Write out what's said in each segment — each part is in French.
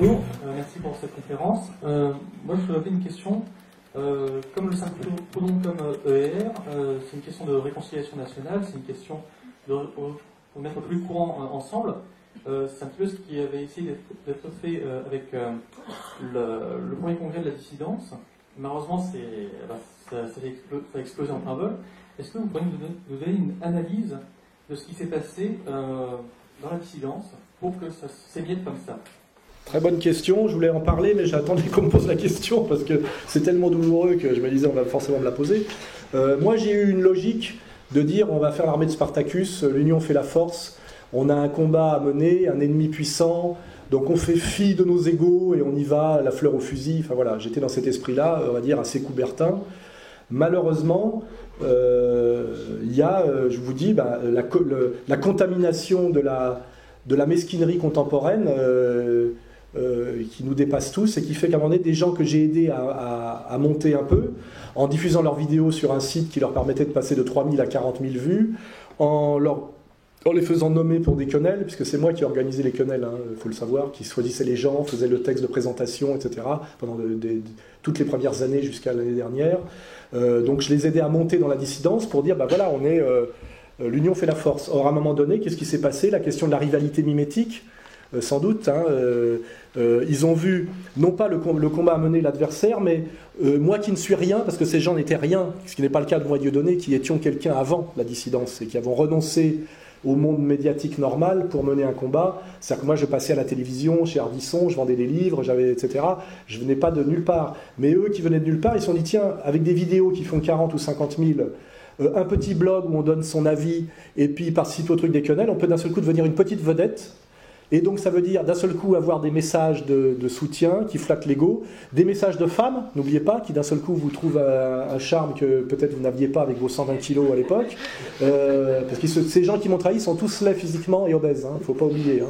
Bonjour, merci pour cette conférence. Moi, je avais une question. Comme le 5 pronoms comme ER, c'est une question de réconciliation nationale, c'est une question de mettre plus courant ensemble. C'est un petit peu ce qui avait essayé d'être fait avec le premier congrès de la dissidence. Malheureusement, ça a explosé en plein vol. Est-ce que vous pourriez nous donner une analyse de ce qui s'est passé dans la dissidence pour que ça s'émiette comme ça? Très bonne question, je voulais en parler, mais j'attendais qu'on me pose la question, parce que c'est tellement douloureux que je me disais on va forcément me la poser. Moi j'ai eu une logique de dire on va faire l'armée de Spartacus, l'union fait la force, on a un combat à mener, un ennemi puissant, donc on fait fi de nos égos et on y va, la fleur au fusil, enfin voilà, j'étais dans cet esprit-là, on va dire assez coubertin. Malheureusement, il y a, je vous dis, la contamination de la mesquinerie contemporaine qui nous dépasse tous et qui fait qu'à un moment donné, des gens que j'ai aidés à monter un peu, en diffusant leurs vidéos sur un site qui leur permettait de passer de 3000 à 40 000 vues, en les faisant nommer pour des quenelles, puisque c'est moi qui organisais les quenelles, il faut le savoir, qui choisissait les gens, faisait le texte de présentation, etc., pendant toutes les premières années jusqu'à l'année dernière. Donc je les aidais à monter dans la dissidence pour dire, voilà, on est... l'union fait la force. Or, à un moment donné, qu'est-ce qui s'est passé? La question de la rivalité mimétique, sans doute. Ils ont vu, non pas le combat à mener l'adversaire, mais moi qui ne suis rien, parce que ces gens n'étaient rien, ce qui n'est pas le cas de moi, Dieudonné, qui étions quelqu'un avant la dissidence, et qui avons renoncé au monde médiatique normal pour mener un combat. C'est-à-dire que moi, je passais à la télévision, chez Ardisson, je vendais des livres, etc. Je venais pas de nulle part. Mais eux qui venaient de nulle part, ils se sont dit, tiens, avec des vidéos qui font 40 ou 50 000... un petit blog où on donne son avis et puis participe au truc des quenelles, on peut d'un seul coup devenir une petite vedette. Et donc ça veut dire d'un seul coup avoir des messages de soutien qui flattent l'ego, des messages de femmes, n'oubliez pas, qui d'un seul coup vous trouvent un charme que peut-être vous n'aviez pas avec vos 120 kilos à l'époque. Parce que ces gens qui m'ont trahi sont tous laids physiquement et obèses, il ne faut pas oublier.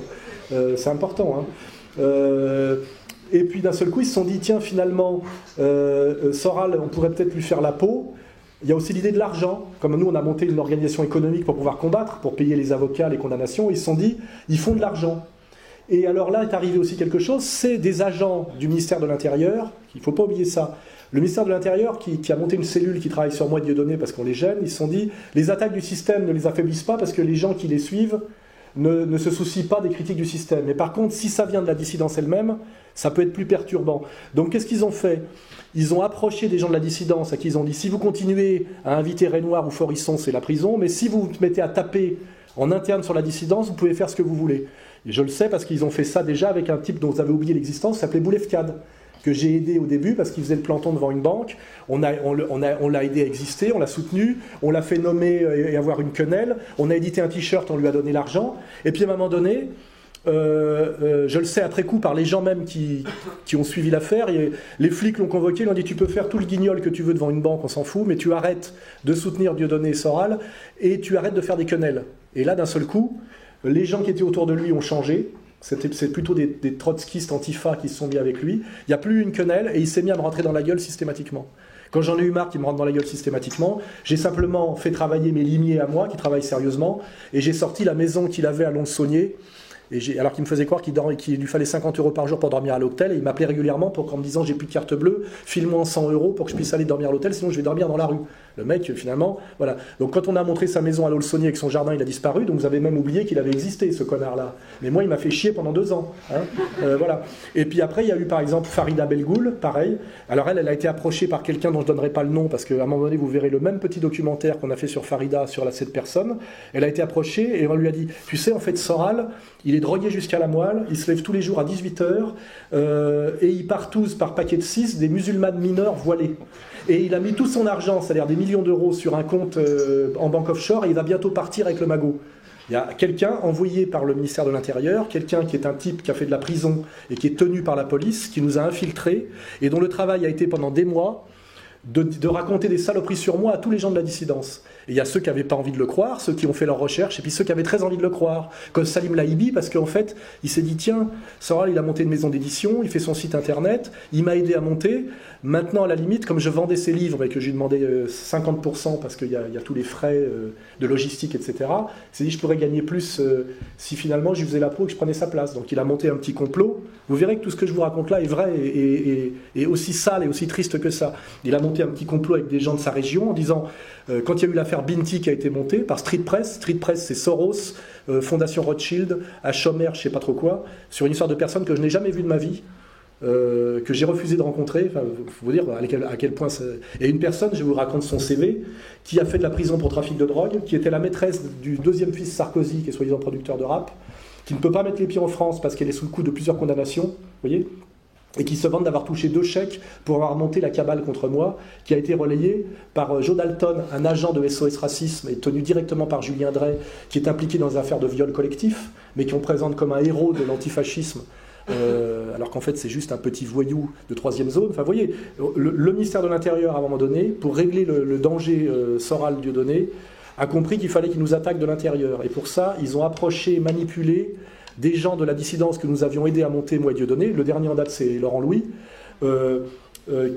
C'est important. Et puis d'un seul coup ils se sont dit, tiens finalement, Soral, on pourrait peut-être lui faire la peau. Il y a aussi l'idée de l'argent. Comme nous, on a monté une organisation économique pour pouvoir combattre, pour payer les avocats, les condamnations. Ils se sont dit, ils font de l'argent. Et alors là est arrivé aussi quelque chose, c'est des agents du ministère de l'Intérieur, il ne faut pas oublier ça. Le ministère de l'Intérieur qui a monté une cellule qui travaille sur moi, Dieudonné, parce qu'on les gêne, ils se sont dit, les attaques du système ne les affaiblissent pas parce que les gens qui les suivent ne se soucient pas des critiques du système. Mais par contre, si ça vient de la dissidence elle-même, ça peut être plus perturbant. Donc qu'est-ce qu'ils ont fait? Ils ont approché des gens de la dissidence à qui ils ont dit, si vous continuez à inviter Renoir ou Forisson, c'est la prison, mais si vous vous mettez à taper en interne sur la dissidence, vous pouvez faire ce que vous voulez. Et je le sais parce qu'ils ont fait ça déjà avec un type dont vous avez oublié l'existence, qui s'appelait Boulefkad, que j'ai aidé au début parce qu'il faisait le planton devant une banque. On l'a aidé à exister, on l'a soutenu, on l'a fait nommer et avoir une quenelle, on a édité un t-shirt, on lui a donné l'argent, et puis à un moment donné... je le sais après coup par les gens même qui ont suivi l'affaire, les flics l'ont convoqué, ils lui ont dit tu peux faire tout le guignol que tu veux devant une banque, on s'en fout, mais tu arrêtes de soutenir Dieudonné et Soral et tu arrêtes de faire des quenelles. Et là d'un seul coup, les gens qui étaient autour de lui ont changé, c'est plutôt des trotskistes antifa qui se sont mis avec lui, il n'y a plus une quenelle et il s'est mis à me rentrer dans la gueule systématiquement. Quand j'en ai eu marre qu'il me rentre dans la gueule systématiquement, j'ai simplement fait travailler mes limiers à moi, qui travaillent sérieusement, et j'ai sorti la maison qu'il avait à Lons-Saunier. Alors qu'il me faisait croire qu'il lui fallait 50 € par jour pour dormir à l'hôtel, et il m'appelait régulièrement en me disant j'ai plus de carte bleue, file-moi 100 € pour que je puisse aller dormir à l'hôtel, sinon je vais dormir dans la rue. Le mec finalement, voilà. Donc quand on a montré sa maison à Lons-Saunier avec son jardin, il a disparu, donc vous avez même oublié qu'il avait existé ce connard-là. Mais moi il m'a fait chier pendant 2 ans. Voilà. Et puis après il y a eu par exemple Farida Belgoul, pareil. Alors elle a été approchée par quelqu'un dont je ne donnerai pas le nom, parce qu'à un moment donné vous verrez le même petit documentaire qu'on a fait sur Farida, sur cette personne. Elle a été approchée et on lui a dit, tu sais en fait Soral, il est drogué jusqu'à la moelle, il se lève tous les jours à 18h et il partouze par paquet de 6 des musulmanes mineurs voilés. Et il a mis tout son argent, c'est-à-dire des millions d'euros sur un compte en banque offshore et il va bientôt partir avec le magot. Il y a quelqu'un envoyé par le ministère de l'Intérieur, quelqu'un qui est un type qui a fait de la prison et qui est tenu par la police, qui nous a infiltrés et dont le travail a été pendant des mois de raconter des saloperies sur moi à tous les gens de la dissidence. Et il y a ceux qui n'avaient pas envie de le croire, ceux qui ont fait leurs recherches, et puis ceux qui avaient très envie de le croire, comme Salim Lahibi, parce qu'en fait, il s'est dit, tiens, Soral, il a monté une maison d'édition, il fait son site internet, il m'a aidé à monter, maintenant, à la limite, comme je vendais ses livres et que je lui demandais 50% parce qu'il y a tous les frais de logistique, etc., il s'est dit, je pourrais gagner plus si finalement je lui faisais la peau et que je prenais sa place. Donc il a monté un petit complot. Vous verrez que tout ce que je vous raconte là est vrai et aussi sale et aussi triste que ça. Il a monté un petit complot avec des gens de sa région en disant, quand il y a eu l'affaire Binti qui a été montée par Street Press c'est Soros, Fondation Rothschild, à Chomer, je sais pas trop quoi, sur une histoire de personnes que je n'ai jamais vues de ma vie, que j'ai refusé de rencontrer. Enfin, faut vous dire à quel point et une personne, je vous raconte son CV, qui a fait de la prison pour trafic de drogue, qui était la maîtresse du deuxième fils Sarkozy, qui est soi-disant producteur de rap, qui ne peut pas mettre les pieds en France parce qu'elle est sous le coup de plusieurs condamnations, vous voyez, et qui se vante d'avoir touché 2 chèques pour avoir monté la cabale contre moi, qui a été relayée par Joe Dalton, un agent de SOS Racisme, et tenu directement par Julien Drey, qui est impliqué dans des affaires de viol collectif, mais qu'on présente comme un héros de l'antifascisme, alors qu'en fait c'est juste un petit voyou de 3e zone. Enfin, vous voyez, le ministère de l'Intérieur, à un moment donné, pour régler le danger Soral Dieudonné, a compris qu'il fallait qu'ils nous attaquent de l'intérieur. Et pour ça, ils ont approché, manipulé des gens de la dissidence que nous avions aidé à monter, moi et Dieudonné. Le dernier en date, c'est Laurent Louis,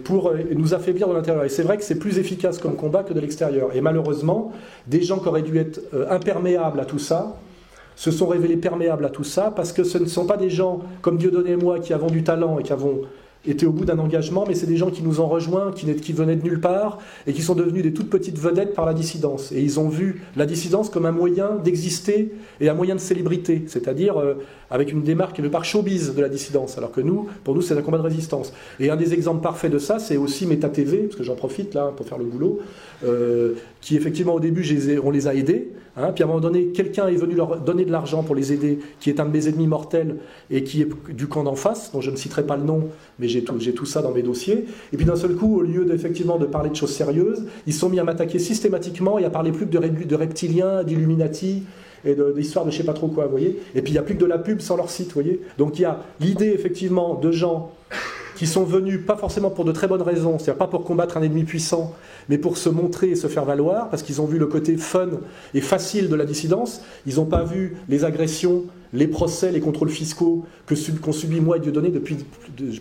pour nous affaiblir de l'intérieur. Et c'est vrai que c'est plus efficace comme combat que de l'extérieur. Et malheureusement, des gens qui auraient dû être imperméables à tout ça, se sont révélés perméables à tout ça, parce que ce ne sont pas des gens comme Dieudonné et moi qui avons du talent et qui avons été au bout d'un engagement, mais c'est des gens qui nous ont rejoints, qui venaient de nulle part, et qui sont devenus des toutes petites vedettes par la dissidence. Et ils ont vu la dissidence comme un moyen d'exister et un moyen de célébrité, c'est-à-dire avec une démarque par showbiz de la dissidence, alors que pour nous, c'est un combat de résistance. Et un des exemples parfaits de ça, c'est aussi Meta TV, parce que j'en profite là pour faire le boulot, qui effectivement au début, on les a aidés, hein, puis à un moment donné, quelqu'un est venu leur donner de l'argent pour les aider, qui est un de mes ennemis mortels, et qui est du camp d'en face, dont je ne citerai pas le nom, mais j'ai tout ça dans mes dossiers. Et puis d'un seul coup, au lieu effectivement de parler de choses sérieuses, ils se sont mis à m'attaquer systématiquement et à parler plus de reptiliens, d'Illuminati, et d'histoire de je sais pas trop quoi, vous voyez. Et puis il n'y a plus que de la pub sans leur site, vous voyez. Donc il y a l'idée effectivement de gens qui sont venus pas forcément pour de très bonnes raisons, c'est-à-dire pas pour combattre un ennemi puissant, mais pour se montrer et se faire valoir, parce qu'ils ont vu le côté fun et facile de la dissidence. Ils n'ont pas vu les agressions, les procès, les contrôles fiscaux qu'ont subi moi et Dieudonné depuis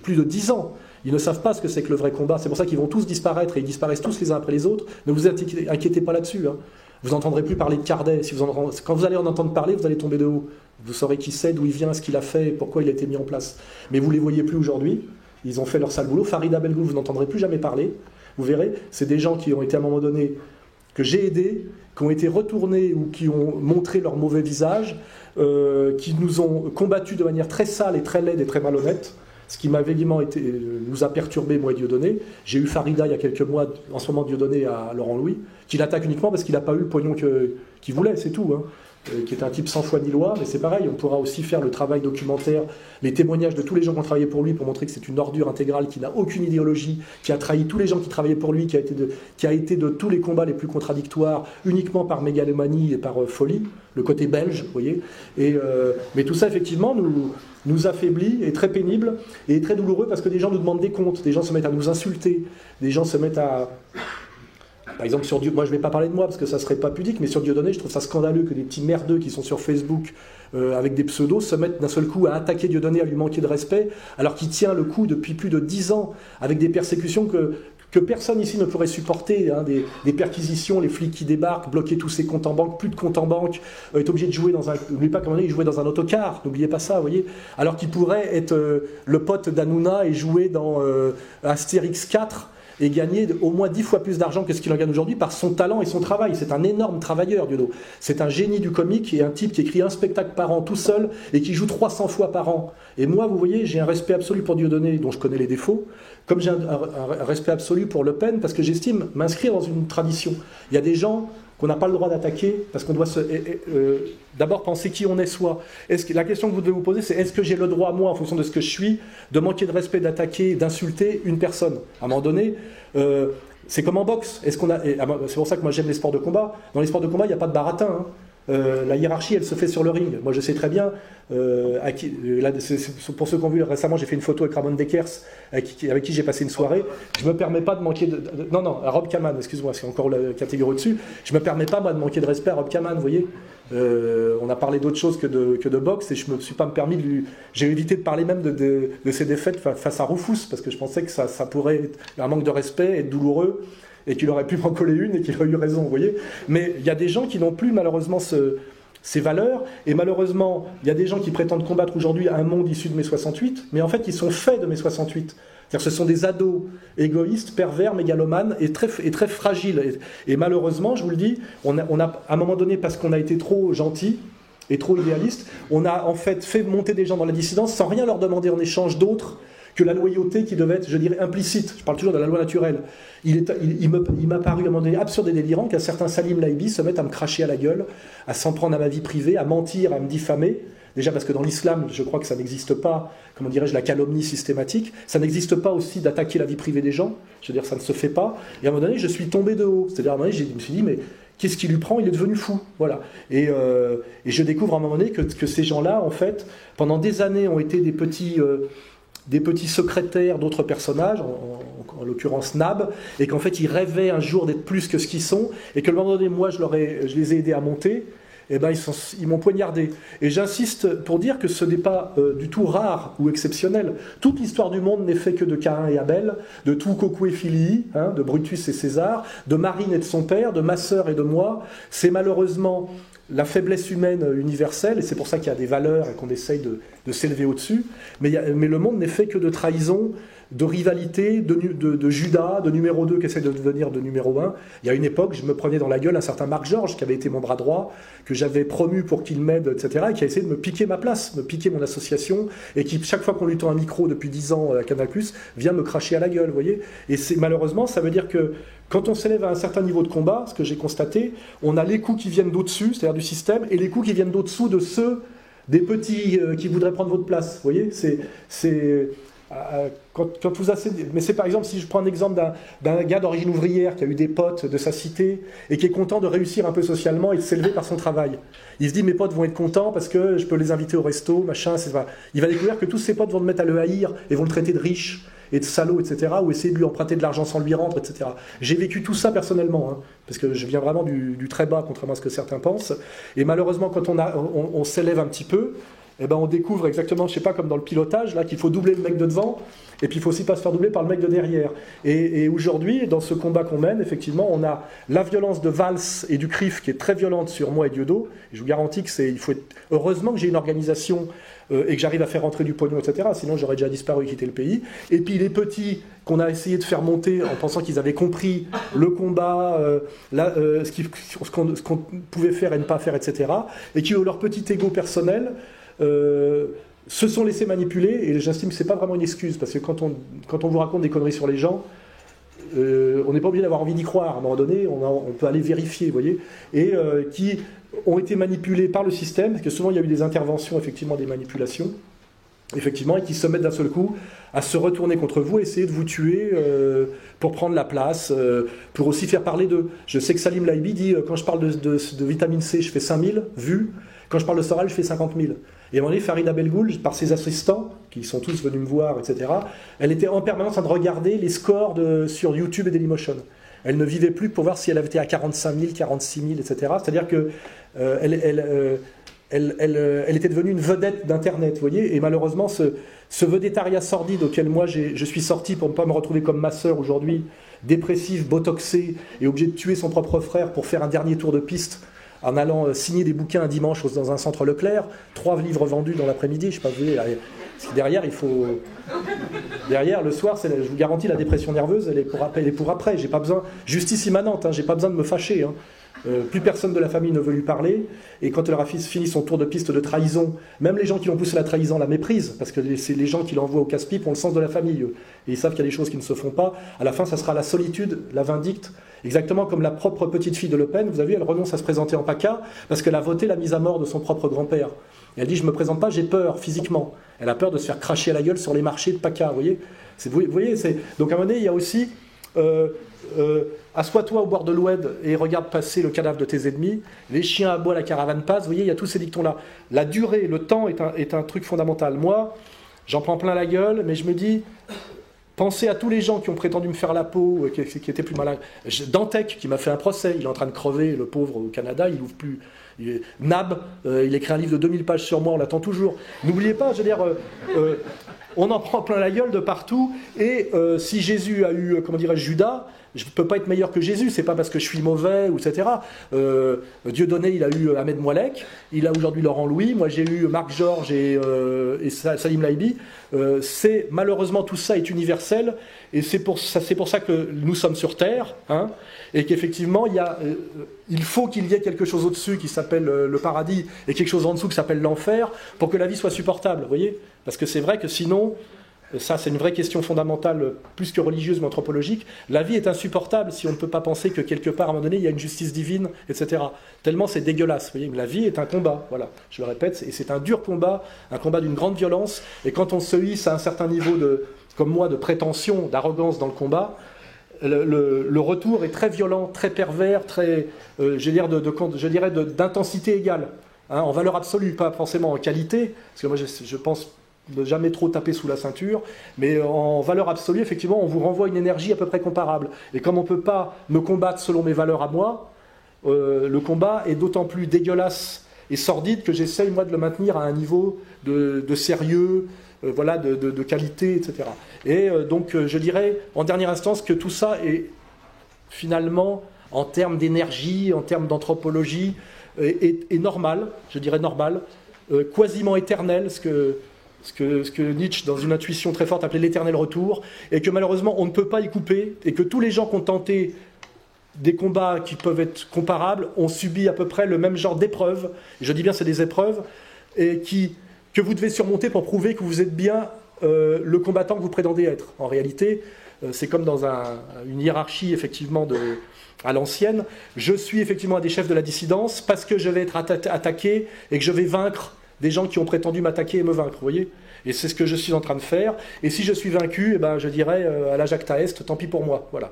plus de 10 ans. Ils ne savent pas ce que c'est que le vrai combat. C'est pour ça qu'ils vont tous disparaître, et ils disparaissent tous les uns après les autres. Ne vous inquiétez pas là-dessus, hein. Vous n'entendrez plus parler de Cardet. Quand vous allez en entendre parler, vous allez tomber de haut. Vous saurez qui c'est, d'où il vient, ce qu'il a fait, pourquoi il a été mis en place. Mais vous ne les voyez plus aujourd'hui. Ils ont fait leur sale boulot. Farida Belgou, vous n'entendrez plus jamais parler. Vous verrez, c'est des gens qui ont été à un moment donné, que j'ai aidés, qui ont été retournés ou qui ont montré leur mauvais visage, qui nous ont combattus de manière très sale et très laide et très malhonnête. Ce qui m'a évidemment nous a perturbé, moi et Dieudonné. J'ai eu Farida il y a quelques mois, en ce moment Dieudonné à Laurent Louis, qui l'attaque uniquement parce qu'il n'a pas eu le pognon qu'il voulait, c'est tout. Hein. Qui est un type sans foi ni loi, mais c'est pareil, on pourra aussi faire le travail documentaire, les témoignages de tous les gens qui ont travaillé pour lui pour montrer que c'est une ordure intégrale, qui n'a aucune idéologie, qui a trahi tous les gens qui travaillaient pour lui, qui a été de tous les combats les plus contradictoires, uniquement par mégalomanie et par folie, le côté belge, vous voyez. Mais tout ça, effectivement, nous affaiblit, est très pénible, et très douloureux, parce que des gens nous demandent des comptes, des gens se mettent à nous insulter, des gens se mettent à... Par exemple, sur moi je ne vais pas parler de moi parce que ça ne serait pas pudique, mais sur Dieudonné, je trouve ça scandaleux que des petits merdeux qui sont sur Facebook avec des pseudos se mettent d'un seul coup à attaquer Dieudonné, à lui manquer de respect, alors qu'il tient le coup depuis plus de 10 ans avec des persécutions que personne ici ne pourrait supporter, hein, des perquisitions, les flics qui débarquent, bloquer tous ses comptes en banque, plus de comptes en banque, est obligé de jouer dans un... N'oubliez pas comment il jouait dans un autocar, n'oubliez pas ça, vous voyez. Alors qu'il pourrait être le pote d'Hanouna et jouer dans Astérix 4, et gagner au moins 10 fois plus d'argent que ce qu'il en gagne aujourd'hui par son talent et son travail. C'est un énorme travailleur, Diodo. C'est un génie du comique et un type qui écrit un spectacle par an tout seul et qui joue 300 fois par an. Et moi, vous voyez, j'ai un respect absolu pour Dieudonné, dont je connais les défauts, comme j'ai un respect absolu pour Le Pen, parce que j'estime m'inscrire dans une tradition. Il y a des gens qu'on n'a pas le droit d'attaquer, parce qu'on doit d'abord penser qui on est soi. La question que vous devez vous poser, c'est est-ce que j'ai le droit, moi, en fonction de ce que je suis, de manquer de respect, d'attaquer, d'insulter une personne? À un moment donné, c'est comme en boxe. C'est pour ça que moi j'aime les sports de combat. Dans les sports de combat, il n'y a pas de baratin. Hein. La hiérarchie, elle se fait sur le ring. Moi, je sais très bien, pour ceux qui ont vu récemment, j'ai fait une photo avec Ramon Dekers, avec qui j'ai passé une soirée. Je ne me permets pas de manquer de... Non, à Rob Kaman, excuse-moi, c'est encore la catégorie au-dessus. Je ne me permets pas, moi, de manquer de respect à Rob Kaman, vous voyez. On a parlé d'autre chose que de boxe, et je ne me suis pas permis de lui... J'ai évité de parler même de ses défaites face à Rufus, parce que je pensais que ça pourrait être un manque de respect, être douloureux, et qu'il aurait pu m'en coller une, et qu'il aurait eu raison, vous voyez. Mais il y a des gens qui n'ont plus, malheureusement, ces valeurs, et malheureusement, il y a des gens qui prétendent combattre aujourd'hui un monde issu de mai 68, mais en fait, ils sont faits de mai 68. C'est-à-dire que ce sont des ados égoïstes, pervers, mégalomanes, et très fragiles. Et malheureusement, je vous le dis, on a, à un moment donné, parce qu'on a été trop gentil et trop idéaliste, on a en fait monter des gens dans la dissidence sans rien leur demander en échange d'autre que la loyauté qui devait être, je dirais, implicite. Je parle toujours de la loi naturelle. Il m'a paru à un moment donné absurde et délirant qu'un certain Salim Laibi se mette à me cracher à la gueule, à s'en prendre à ma vie privée, à mentir, à me diffamer. Déjà parce que dans l'islam, je crois que ça n'existe pas, comment dirais-je, la calomnie systématique. Ça n'existe pas aussi d'attaquer la vie privée des gens. Je veux dire, ça ne se fait pas. Et à un moment donné, je suis tombé de haut. C'est-à-dire, à un moment donné, je me suis dit, mais qu'est-ce qui lui prend? Il est devenu fou. Voilà. Et je découvre à un moment donné que ces gens-là, en fait, pendant des années, ont été des petits secrétaires d'autres personnages, en l'occurrence Nab, et qu'en fait ils rêvaient un jour d'être plus que ce qu'ils sont, et que le moment donné, moi je les ai aidés à monter, et ben ils m'ont poignardé. Et j'insiste pour dire que ce n'est pas du tout rare ou exceptionnel. Toute l'histoire du monde n'est faite que de Caïn et Abel, de tout Cocou et Philii, de Brutus et César, de Marine et de son père, de ma sœur et de moi. C'est malheureusement la faiblesse humaine universelle, et c'est pour ça qu'il y a des valeurs et qu'on essaye de s'élever au-dessus, mais le monde n'est fait que de trahison, de rivalité, de Judas, de numéro 2 qui essaie de devenir de numéro 1. Il y a une époque, je me prenais dans la gueule un certain Marc Georges, qui avait été mon bras droit, que j'avais promu pour qu'il m'aide, etc., et qui a essayé de me piquer ma place, me piquer mon association, et qui, chaque fois qu'on lui tend un micro depuis 10 ans à Canal+, vient me cracher à la gueule, vous voyez. Et malheureusement, ça veut dire que quand on s'élève à un certain niveau de combat, ce que j'ai constaté, on a les coups qui viennent d'au-dessus, c'est-à-dire du système, et les coups qui viennent d'au-dessous de ceux des petits qui voudraient prendre votre place. Vous voyez, quand vous mais c'est par exemple, si je prends un exemple d'un gars d'origine ouvrière qui a eu des potes de sa cité et qui est content de réussir un peu socialement et de s'élever par son travail. Il se dit, mes potes vont être contents parce que je peux les inviter au resto, machin, il va découvrir que tous ses potes vont le mettre à le haïr et vont le traiter de riche et de salaud, etc., ou essayer de lui emprunter de l'argent sans lui rendre, etc. J'ai vécu tout ça personnellement, parce que je viens vraiment du très bas, contrairement à ce que certains pensent, et malheureusement, quand on s'élève un petit peu, eh ben on découvre exactement, je sais pas, comme dans le pilotage, là, qu'il faut doubler le mec de devant, et puis il faut aussi pas se faire doubler par le mec de derrière. Et aujourd'hui, dans ce combat qu'on mène, effectivement, on a la violence de Valls et du CRIF qui est très violente sur moi et Dieudo. Et je vous garantis que heureusement que j'ai une organisation et que j'arrive à faire rentrer du pognon, etc. Sinon, j'aurais déjà disparu et quitté le pays. Et puis les petits qu'on a essayé de faire monter en pensant qu'ils avaient compris le combat, ce qu'on pouvait faire et ne pas faire, etc. Et qui ont leur petit ego personnel. Se sont laissés manipuler, et j'estime que ce n'est pas vraiment une excuse, parce que quand on vous raconte des conneries sur les gens, on n'est pas obligé d'avoir envie d'y croire. À un moment donné, on peut aller vérifier, vous voyez, et qui ont été manipulés par le système, parce que souvent il y a eu des interventions, effectivement, des manipulations, effectivement, et qui se mettent d'un seul coup à se retourner contre vous, essayer de vous tuer pour prendre la place, pour aussi faire parler d'eux. Je sais que Salim Laibi dit, quand je parle de vitamine C, je fais 5000 vues, quand je parle de Soral, je fais 50 000. Et à un moment donné, Farida Belgoul, par ses assistants, qui sont tous venus me voir, etc., elle était en permanence en train de regarder les scores sur YouTube et Dailymotion. Elle ne vivait plus pour voir si elle avait été à 45 000, 46 000, etc. C'est-à-dire que elle était devenue une vedette d'Internet, vous voyez. Et malheureusement, ce vedettariat sordide auquel moi je suis sorti pour ne pas me retrouver comme ma sœur aujourd'hui, dépressif, botoxé, et obligé de tuer son propre frère pour faire un dernier tour de piste, en allant signer des bouquins un dimanche dans un centre Leclerc, 3 livres vendus dans l'après-midi, je sais pas, vous voyez, parce que derrière, derrière, le soir, je vous garantis, la dépression nerveuse, elle est pour après. J'ai pas besoin, justice immanente, j'ai pas besoin de me fâcher. Plus personne de la famille ne veut lui parler, et quand elle aura fini son tour de piste de trahison, même les gens qui l'ont poussé à la trahison la méprisent, parce que c'est les gens qui l'envoient au casse-pipe ont le sens de la famille, eux. Et ils savent qu'il y a des choses qui ne se font pas. À la fin, ça sera la solitude, la vindicte, exactement comme la propre petite fille de Le Pen. Vous avez vu, elle renonce à se présenter en PACA, parce qu'elle a voté la mise à mort de son propre grand-père. Et elle dit, je ne me présente pas, j'ai peur, physiquement. Elle a peur de se faire cracher à la gueule sur les marchés de PACA, vous voyez. Donc à un moment donné, il y a aussi assois-toi au bord de l'Oued et regarde passer le cadavre de tes ennemis, les chiens aboient, la caravane passe, vous voyez, il y a tous ces dictons-là. La durée, le temps est un truc fondamental. Moi, j'en prends plein la gueule, mais je me dis, pensez à tous les gens qui ont prétendu me faire la peau, qui étaient plus malins. Dantec, qui m'a fait un procès, il est en train de crever, le pauvre, au Canada, il ouvre plus. Nab, il écrit un livre de 2000 pages sur moi, on l'attend toujours. N'oubliez pas, je veux dire, on en prend plein la gueule de partout, et si Jésus a eu, comment dirais-je, Judas, je ne peux pas être meilleur que Jésus, c'est pas parce que je suis mauvais, etc. Dieudonné, il a eu Ahmed Moualek, il a aujourd'hui Laurent Louis, moi j'ai eu Marc Georges et Salim Laibi. Malheureusement, tout ça est universel, et c'est pour ça que nous sommes sur Terre, hein, et qu'effectivement, il faut qu'il y ait quelque chose au-dessus qui s'appelle le paradis, et quelque chose en dessous qui s'appelle l'enfer, pour que la vie soit supportable, vous voyez ? Parce que c'est vrai que sinon... Ça, c'est une vraie question fondamentale, plus que religieuse, mais anthropologique. La vie est insupportable si on ne peut pas penser que quelque part, à un moment donné, il y a une justice divine, etc. Tellement c'est dégueulasse. Vous voyez, la vie est un combat, voilà. Je le répète, et c'est un dur combat, un combat d'une grande violence. Et quand on se hisse à un certain niveau comme moi, de prétention, d'arrogance dans le combat, le retour est très violent, très pervers, très, je dirais, d'intensité égale, hein, en valeur absolue, pas forcément en qualité, parce que moi, je pense ne jamais trop taper sous la ceinture, mais en valeur absolue, effectivement, on vous renvoie une énergie à peu près comparable. Et comme on ne peut pas me combattre selon mes valeurs à moi, le combat est d'autant plus dégueulasse et sordide que j'essaye, moi, de le maintenir à un niveau de sérieux, voilà, de qualité, etc. Et donc, je dirais, en dernière instance, que tout ça est finalement, en termes d'énergie, en termes d'anthropologie, est normal, je dirais normal, quasiment éternel, ce que Nietzsche, dans une intuition très forte, appelait l'éternel retour, et que malheureusement on ne peut pas y couper, et que tous les gens qui ont tenté des combats qui peuvent être comparables ont subi à peu près le même genre d'épreuves, et je dis bien c'est des épreuves, et que vous devez surmonter pour prouver que vous êtes bien le combattant que vous prétendez être. En réalité, c'est comme dans une hiérarchie effectivement à l'ancienne, je suis effectivement un des chefs de la dissidence parce que je vais être attaqué et que je vais vaincre des gens qui ont prétendu m'attaquer et me vaincre, vous voyez ? Et c'est ce que je suis en train de faire. Et si je suis vaincu, eh ben, je dirais à la Jacques Taest, tant pis pour moi. Voilà.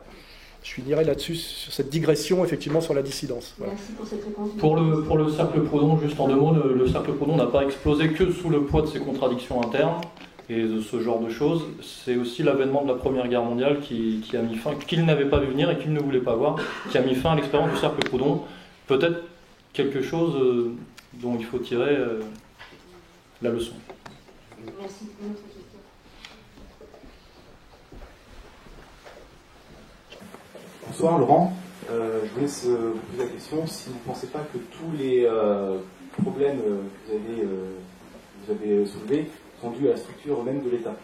Je finirai là-dessus, sur cette digression, effectivement, sur la dissidence. Voilà. Merci pour cette réponse. Pour le cercle Proudhon, juste en deux mots, le cercle Proudhon n'a pas explosé que sous le poids de ses contradictions internes et de ce genre de choses. C'est aussi l'avènement de la Première Guerre mondiale qui a mis fin, qu'il n'avait pas vu venir et qu'il ne voulait pas voir, qui a mis fin à l'expérience du cercle Proudhon. Peut-être quelque chose dont il faut tirer la leçon. Merci. Une autre question. Bonsoir Laurent, je vous laisse vous poser la question si vous ne pensez pas que tous les problèmes que vous avez soulevés sont dus à la structure même de l'État.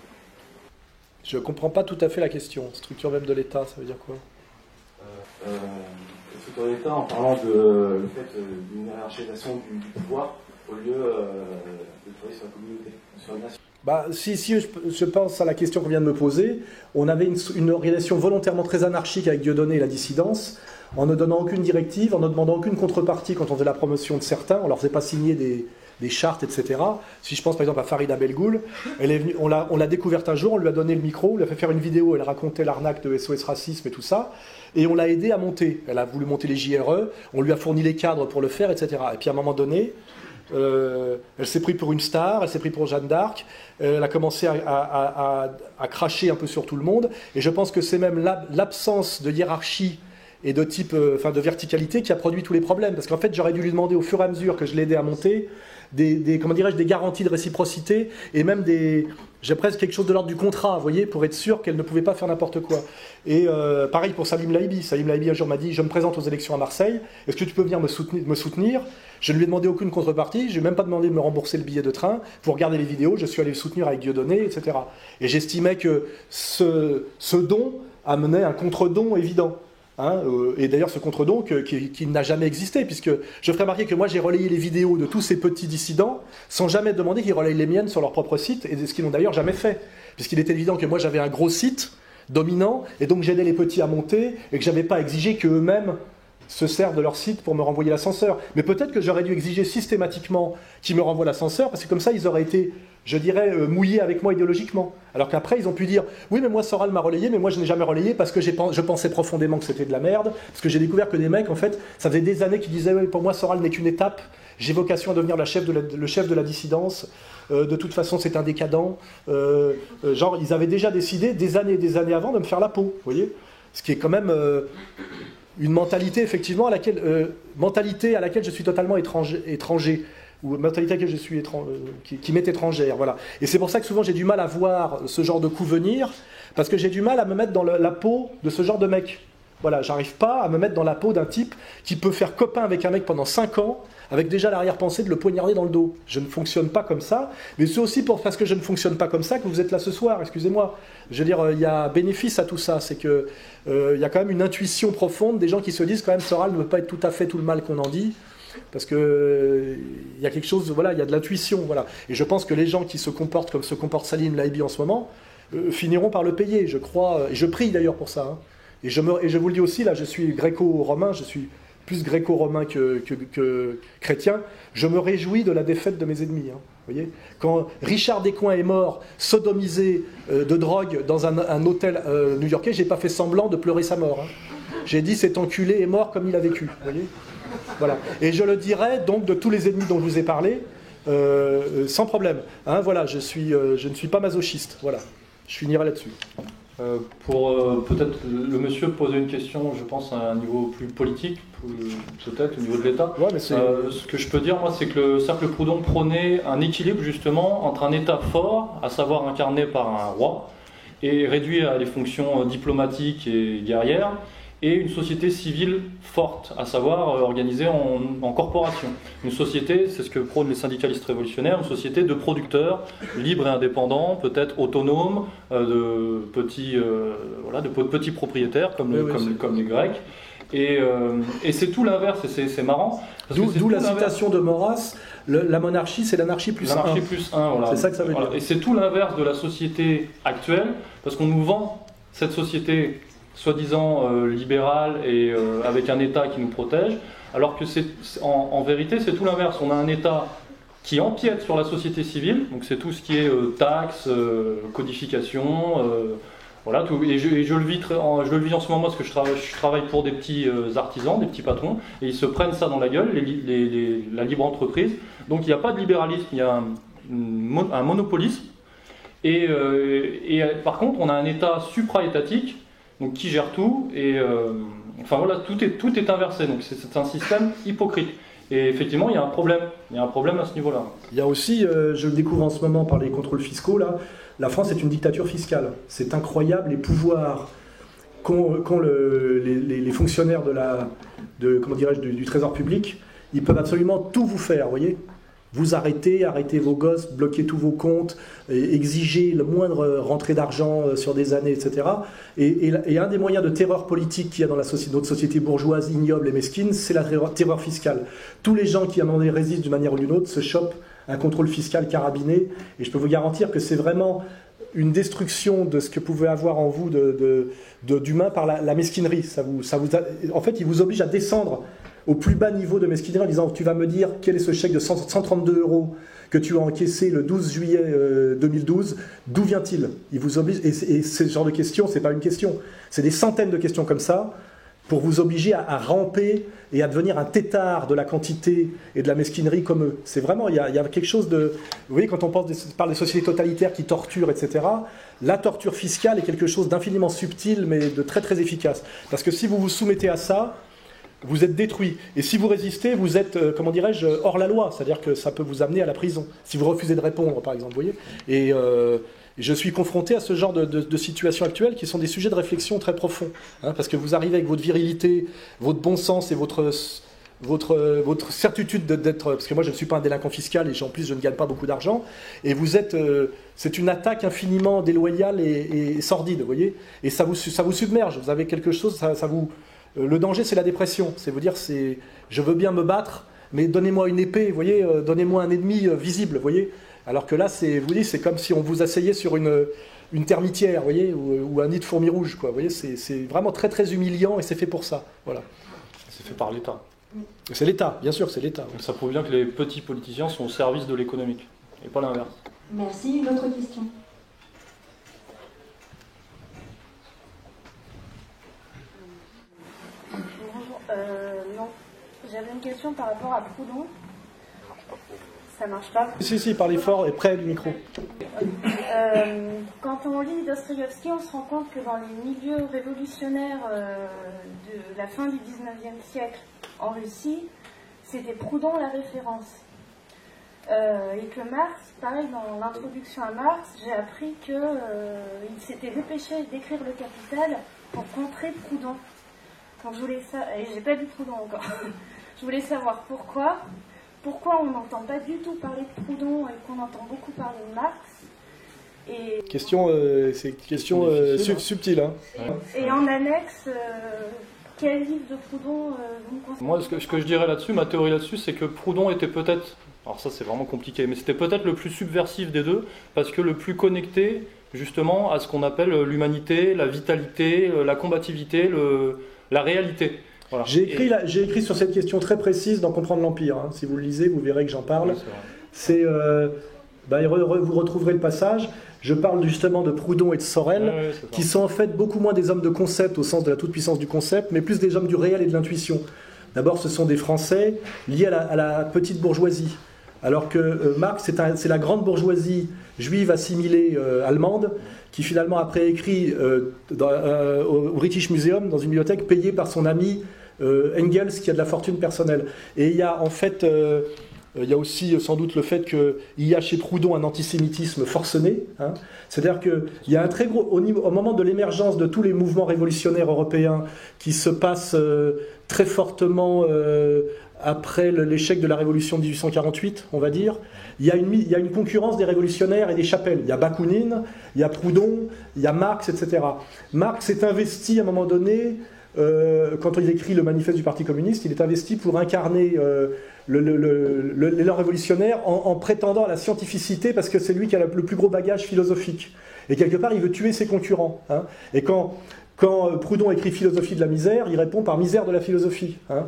Je ne comprends pas tout à fait la question. Structure même de l'État, ça veut dire quoi ? La structure de l'État en parlant de le fait d'une hiérarchisation du pouvoir au lieu de travailler sur la communauté, sur la nation. Bah, si je pense à la question qu'on vient de me poser, on avait une organisation volontairement très anarchique avec Dieudonné et la dissidence, en ne donnant aucune directive, en ne demandant aucune contrepartie quand on faisait la promotion de certains, on leur faisait pas signer des chartes, etc. Si je pense par exemple à Farida Belgoul, elle est venue, on l'a découverte un jour, on lui a donné le micro, on lui a fait faire une vidéo, elle racontait l'arnaque de SOS Racisme et tout ça, et on l'a aidée à monter. Elle a voulu monter les JRE, on lui a fourni les cadres pour le faire, etc. Et puis à un moment donné, elle s'est prise pour une star, elle s'est prise pour Jeanne d'Arc, elle a commencé à cracher un peu sur tout le monde, et je pense que c'est même l'absence de hiérarchie et de type, de verticalité qui a produit tous les problèmes, parce qu'en fait j'aurais dû lui demander au fur et à mesure que je l'aidais à monter des garanties de réciprocité, et même j'ai presque quelque chose de l'ordre du contrat, vous voyez, pour être sûr qu'elle ne pouvait pas faire n'importe quoi. Et pareil pour Salim Laibi. Salim Laibi un jour m'a dit, je me présente aux élections à Marseille, est-ce que tu peux venir me soutenir ? Je ne lui ai demandé aucune contrepartie, je ne lui ai même pas demandé de me rembourser le billet de train, pour regarder les vidéos, je suis allé le soutenir avec Dieudonné, etc. Et j'estimais que ce don amenait un contre-don évident. Hein, et d'ailleurs ce contre-don qui n'a jamais existé, puisque je ferai remarquer que moi j'ai relayé les vidéos de tous ces petits dissidents sans jamais demander qu'ils relayent les miennes sur leur propre site, et ce qu'ils n'ont d'ailleurs jamais fait, puisqu'il était évident que moi j'avais un gros site dominant, et donc j'aidais les petits à monter, et que j'avais pas exigé qu'eux-mêmes se servent de leur site pour me renvoyer l'ascenseur. Mais peut-être que j'aurais dû exiger systématiquement qu'ils me renvoient l'ascenseur, parce que comme ça, ils auraient été, je dirais, mouillés avec moi idéologiquement. Alors qu'après, ils ont pu dire, oui, mais moi, Soral m'a relayé, mais moi, je n'ai jamais relayé parce que je pensais profondément que c'était de la merde, parce que j'ai découvert que des mecs, en fait, ça faisait des années qu'ils disaient, oui, pour moi, Soral n'est qu'une étape, j'ai vocation à devenir le chef de la dissidence, de toute façon, c'est un décadent. Genre, ils avaient déjà décidé, des années et des années avant, de me faire la peau, vous voyez ? Ce qui est quand même une mentalité, effectivement, à laquelle je suis totalement étranger, ou mentalité à laquelle je suis qui m'est étrangère, voilà. Et c'est pour ça que souvent j'ai du mal à voir ce genre de coup venir, parce que j'ai du mal à me mettre dans la peau de ce genre de mec. Voilà, j'arrive pas à me mettre dans la peau d'un type qui peut faire copain avec un mec pendant 5 ans, avec déjà l'arrière-pensée de le poignarder dans le dos. Je ne fonctionne pas comme ça, mais c'est aussi parce que je ne fonctionne pas comme ça que vous êtes là ce soir, excusez-moi. Je veux dire, il y a bénéfice à tout ça, c'est que il y a quand même une intuition profonde des gens qui se disent quand même Soral ne veut pas être tout à fait tout le mal qu'on en dit, parce que il y a quelque chose, voilà, il y a de l'intuition, voilà. Et je pense que les gens qui se comportent comme se comporte Salim Laibi en ce moment finiront par le payer, je crois, et je prie d'ailleurs pour ça. Hein. Et je vous le dis aussi, là, je suis gréco-romain, je suis plus gréco-romain que chrétien, je me réjouis de la défaite de mes ennemis. Hein, voyez, quand Richard Descoings est mort, sodomisé de drogue dans un hôtel new-yorkais, j'ai pas fait semblant de pleurer sa mort. Hein. J'ai dit cet enculé est mort comme il a vécu. Voyez, voilà. Et je le dirai donc de tous les ennemis dont je vous ai parlé, sans problème. Hein, voilà, je ne suis pas masochiste. Voilà, je finirai là-dessus. Pour peut-être le monsieur poser une question, je pense, à un niveau plus politique, peut-être au niveau de l'État. Ouais, mais ce que je peux dire, moi, c'est que le Cercle Proudhon prônait un équilibre justement entre un État fort, à savoir incarné par un roi, et réduit à des fonctions diplomatiques et guerrières, et une société civile forte, à savoir organisée en corporation. Une société, c'est ce que prônent les syndicalistes révolutionnaires, une société de producteurs, libres et indépendants, peut-être autonomes, de petits propriétaires, comme les Grecs. Et c'est tout l'inverse, et c'est marrant. D'où la citation de Maurras, la monarchie, c'est l'anarchie plus 1. L'anarchie plus 1, voilà. C'est ça que ça veut dire. Et c'est tout l'inverse de la société actuelle, parce qu'on nous vend cette société soi-disant libérale et avec un État qui nous protège, alors que en vérité c'est tout l'inverse. On a un État qui empiète sur la société civile, donc c'est tout ce qui est taxes, codification, voilà, tout. Et je le vis en ce moment parce que je travaille pour des petits artisans, des petits patrons, et ils se prennent ça dans la gueule, la libre entreprise. Donc il n'y a pas de libéralisme, il y a un monopolisme, et par contre on a un État supra-étatique, donc qui gère tout, et enfin voilà, tout est inversé, donc c'est un système hypocrite. Et effectivement, il y a un problème à ce niveau-là. Il y a aussi, je le découvre en ce moment par les contrôles fiscaux, là, la France est une dictature fiscale. C'est incroyable les pouvoirs qu'ont les fonctionnaires du Trésor public. Ils peuvent absolument tout vous faire, vous voyez. Vous arrêtez vos gosses, bloquez tous vos comptes, exigez le moindre rentrée d'argent sur des années, etc. Et un des moyens de terreur politique qu'il y a dans notre société bourgeoise, ignoble et mesquine, c'est la terreur fiscale. Tous les gens qui à un moment donné résistent d'une manière ou d'une autre se chopent un contrôle fiscal carabiné, et je peux vous garantir que c'est vraiment une destruction de ce que pouvait avoir en vous d'humain par la mesquinerie. En fait, il vous oblige à descendre au plus bas niveau de mesquinerie en disant tu vas me dire quel est ce chèque de 132 € que tu as encaissé le 12 juillet 2012, d'où vient-il? Il vous oblige, et ce genre de questions, c'est pas une question, c'est des centaines de questions comme ça pour vous obliger à ramper et à devenir un tétard de la quantité et de la mesquinerie comme eux. C'est vraiment, il y a quelque chose de... Vous voyez, quand on parle des sociétés totalitaires qui torturent, etc., la torture fiscale est quelque chose d'infiniment subtil, mais de très très efficace. Parce que si vous vous soumettez à ça, vous êtes détruit. Et si vous résistez, vous êtes, comment dirais-je, hors la loi. C'est-à-dire que ça peut vous amener à la prison. Si vous refusez de répondre, par exemple, vous voyez. Et je suis confronté à ce genre de situations actuelles qui sont des sujets de réflexion très profonds. Hein, parce que vous arrivez avec votre virilité, votre bon sens et votre certitude d'être... Parce que moi, je ne suis pas un délinquant fiscal et en plus, je ne gagne pas beaucoup d'argent. Et vous êtes... c'est une attaque infiniment déloyale et sordide, vous voyez. Et ça vous submerge. Vous avez quelque chose, ça vous... Le danger, c'est la dépression. C'est vous dire, je veux bien me battre, mais donnez-moi une épée, vous voyez, donnez-moi un ennemi visible, vous voyez. Alors que là, c'est comme si on vous asseyait sur une termitière, vous voyez, ou un nid de fourmis rouges, quoi. Vous voyez, c'est vraiment très très humiliant et c'est fait pour ça. Voilà. fait par l'État. C'est l'État, bien sûr, c'est l'État. Donc ça prouve bien que les petits politiciens sont au service de l'économique, et pas l'inverse. Merci. Une autre question. Bonjour. Non, j'avais une question par rapport à Proudhon. Ça marche pas. Si, parlez fort et près du micro. Quand on lit Dostoïevski, on se rend compte que dans les milieux révolutionnaires de la fin du 19e siècle en Russie, c'était Proudhon la référence. Et que Marx, pareil, dans l'introduction à Marx, j'ai appris qu'il s'était dépêché d'écrire Le Capital pour contrer Proudhon. Donc je voulais savoir, et j'ai pas lu Proudhon encore, je voulais savoir pourquoi on n'entend pas du tout parler de Proudhon et qu'on entend beaucoup parler de Marx. Et C'est une question subtile. Hein. Et en annexe, quel livre de Proudhon vous me conseillez? Moi, ce que je dirais là-dessus, ma théorie là-dessus, c'est que Proudhon était peut-être, alors ça c'est vraiment compliqué, mais c'était peut-être le plus subversif des deux, parce que le plus connecté justement à ce qu'on appelle l'humanité, la vitalité, la combativité, la réalité. Voilà. J'ai écrit sur cette question très précise dans Comprendre l'Empire. Hein. Si vous le lisez, vous verrez que j'en parle. Oui, vous retrouverez le passage. Je parle justement de Proudhon et de Sorel, qui sont en fait beaucoup moins des hommes de concept au sens de la toute-puissance du concept, mais plus des hommes du réel et de l'intuition. D'abord, ce sont des Français liés à la petite bourgeoisie, alors que Marx, c'est la grande bourgeoisie juive assimilée allemande, qui finalement après écrit au British Museum, dans une bibliothèque, payée par son ami Engels, qui a de la fortune personnelle. Et il y a en fait... il y a aussi sans doute le fait qu'il y a chez Proudhon un antisémitisme forcené. Hein. C'est-à-dire qu'il y a un très gros... Au moment de l'émergence de tous les mouvements révolutionnaires européens qui se passent très fortement après l'échec de la révolution de 1848, on va dire, il y a une concurrence des révolutionnaires et des chapelles. Il y a Bakounine, il y a Proudhon, il y a Marx, etc. Marx s'est investi à un moment donné... quand il écrit le manifeste du Parti communiste, il est investi pour incarner l'élan révolutionnaire en prétendant à la scientificité parce que c'est lui qui a le plus gros bagage philosophique. Et quelque part, il veut tuer ses concurrents. Hein. Et quand Proudhon écrit Philosophie de la misère, il répond par misère de la philosophie. Hein.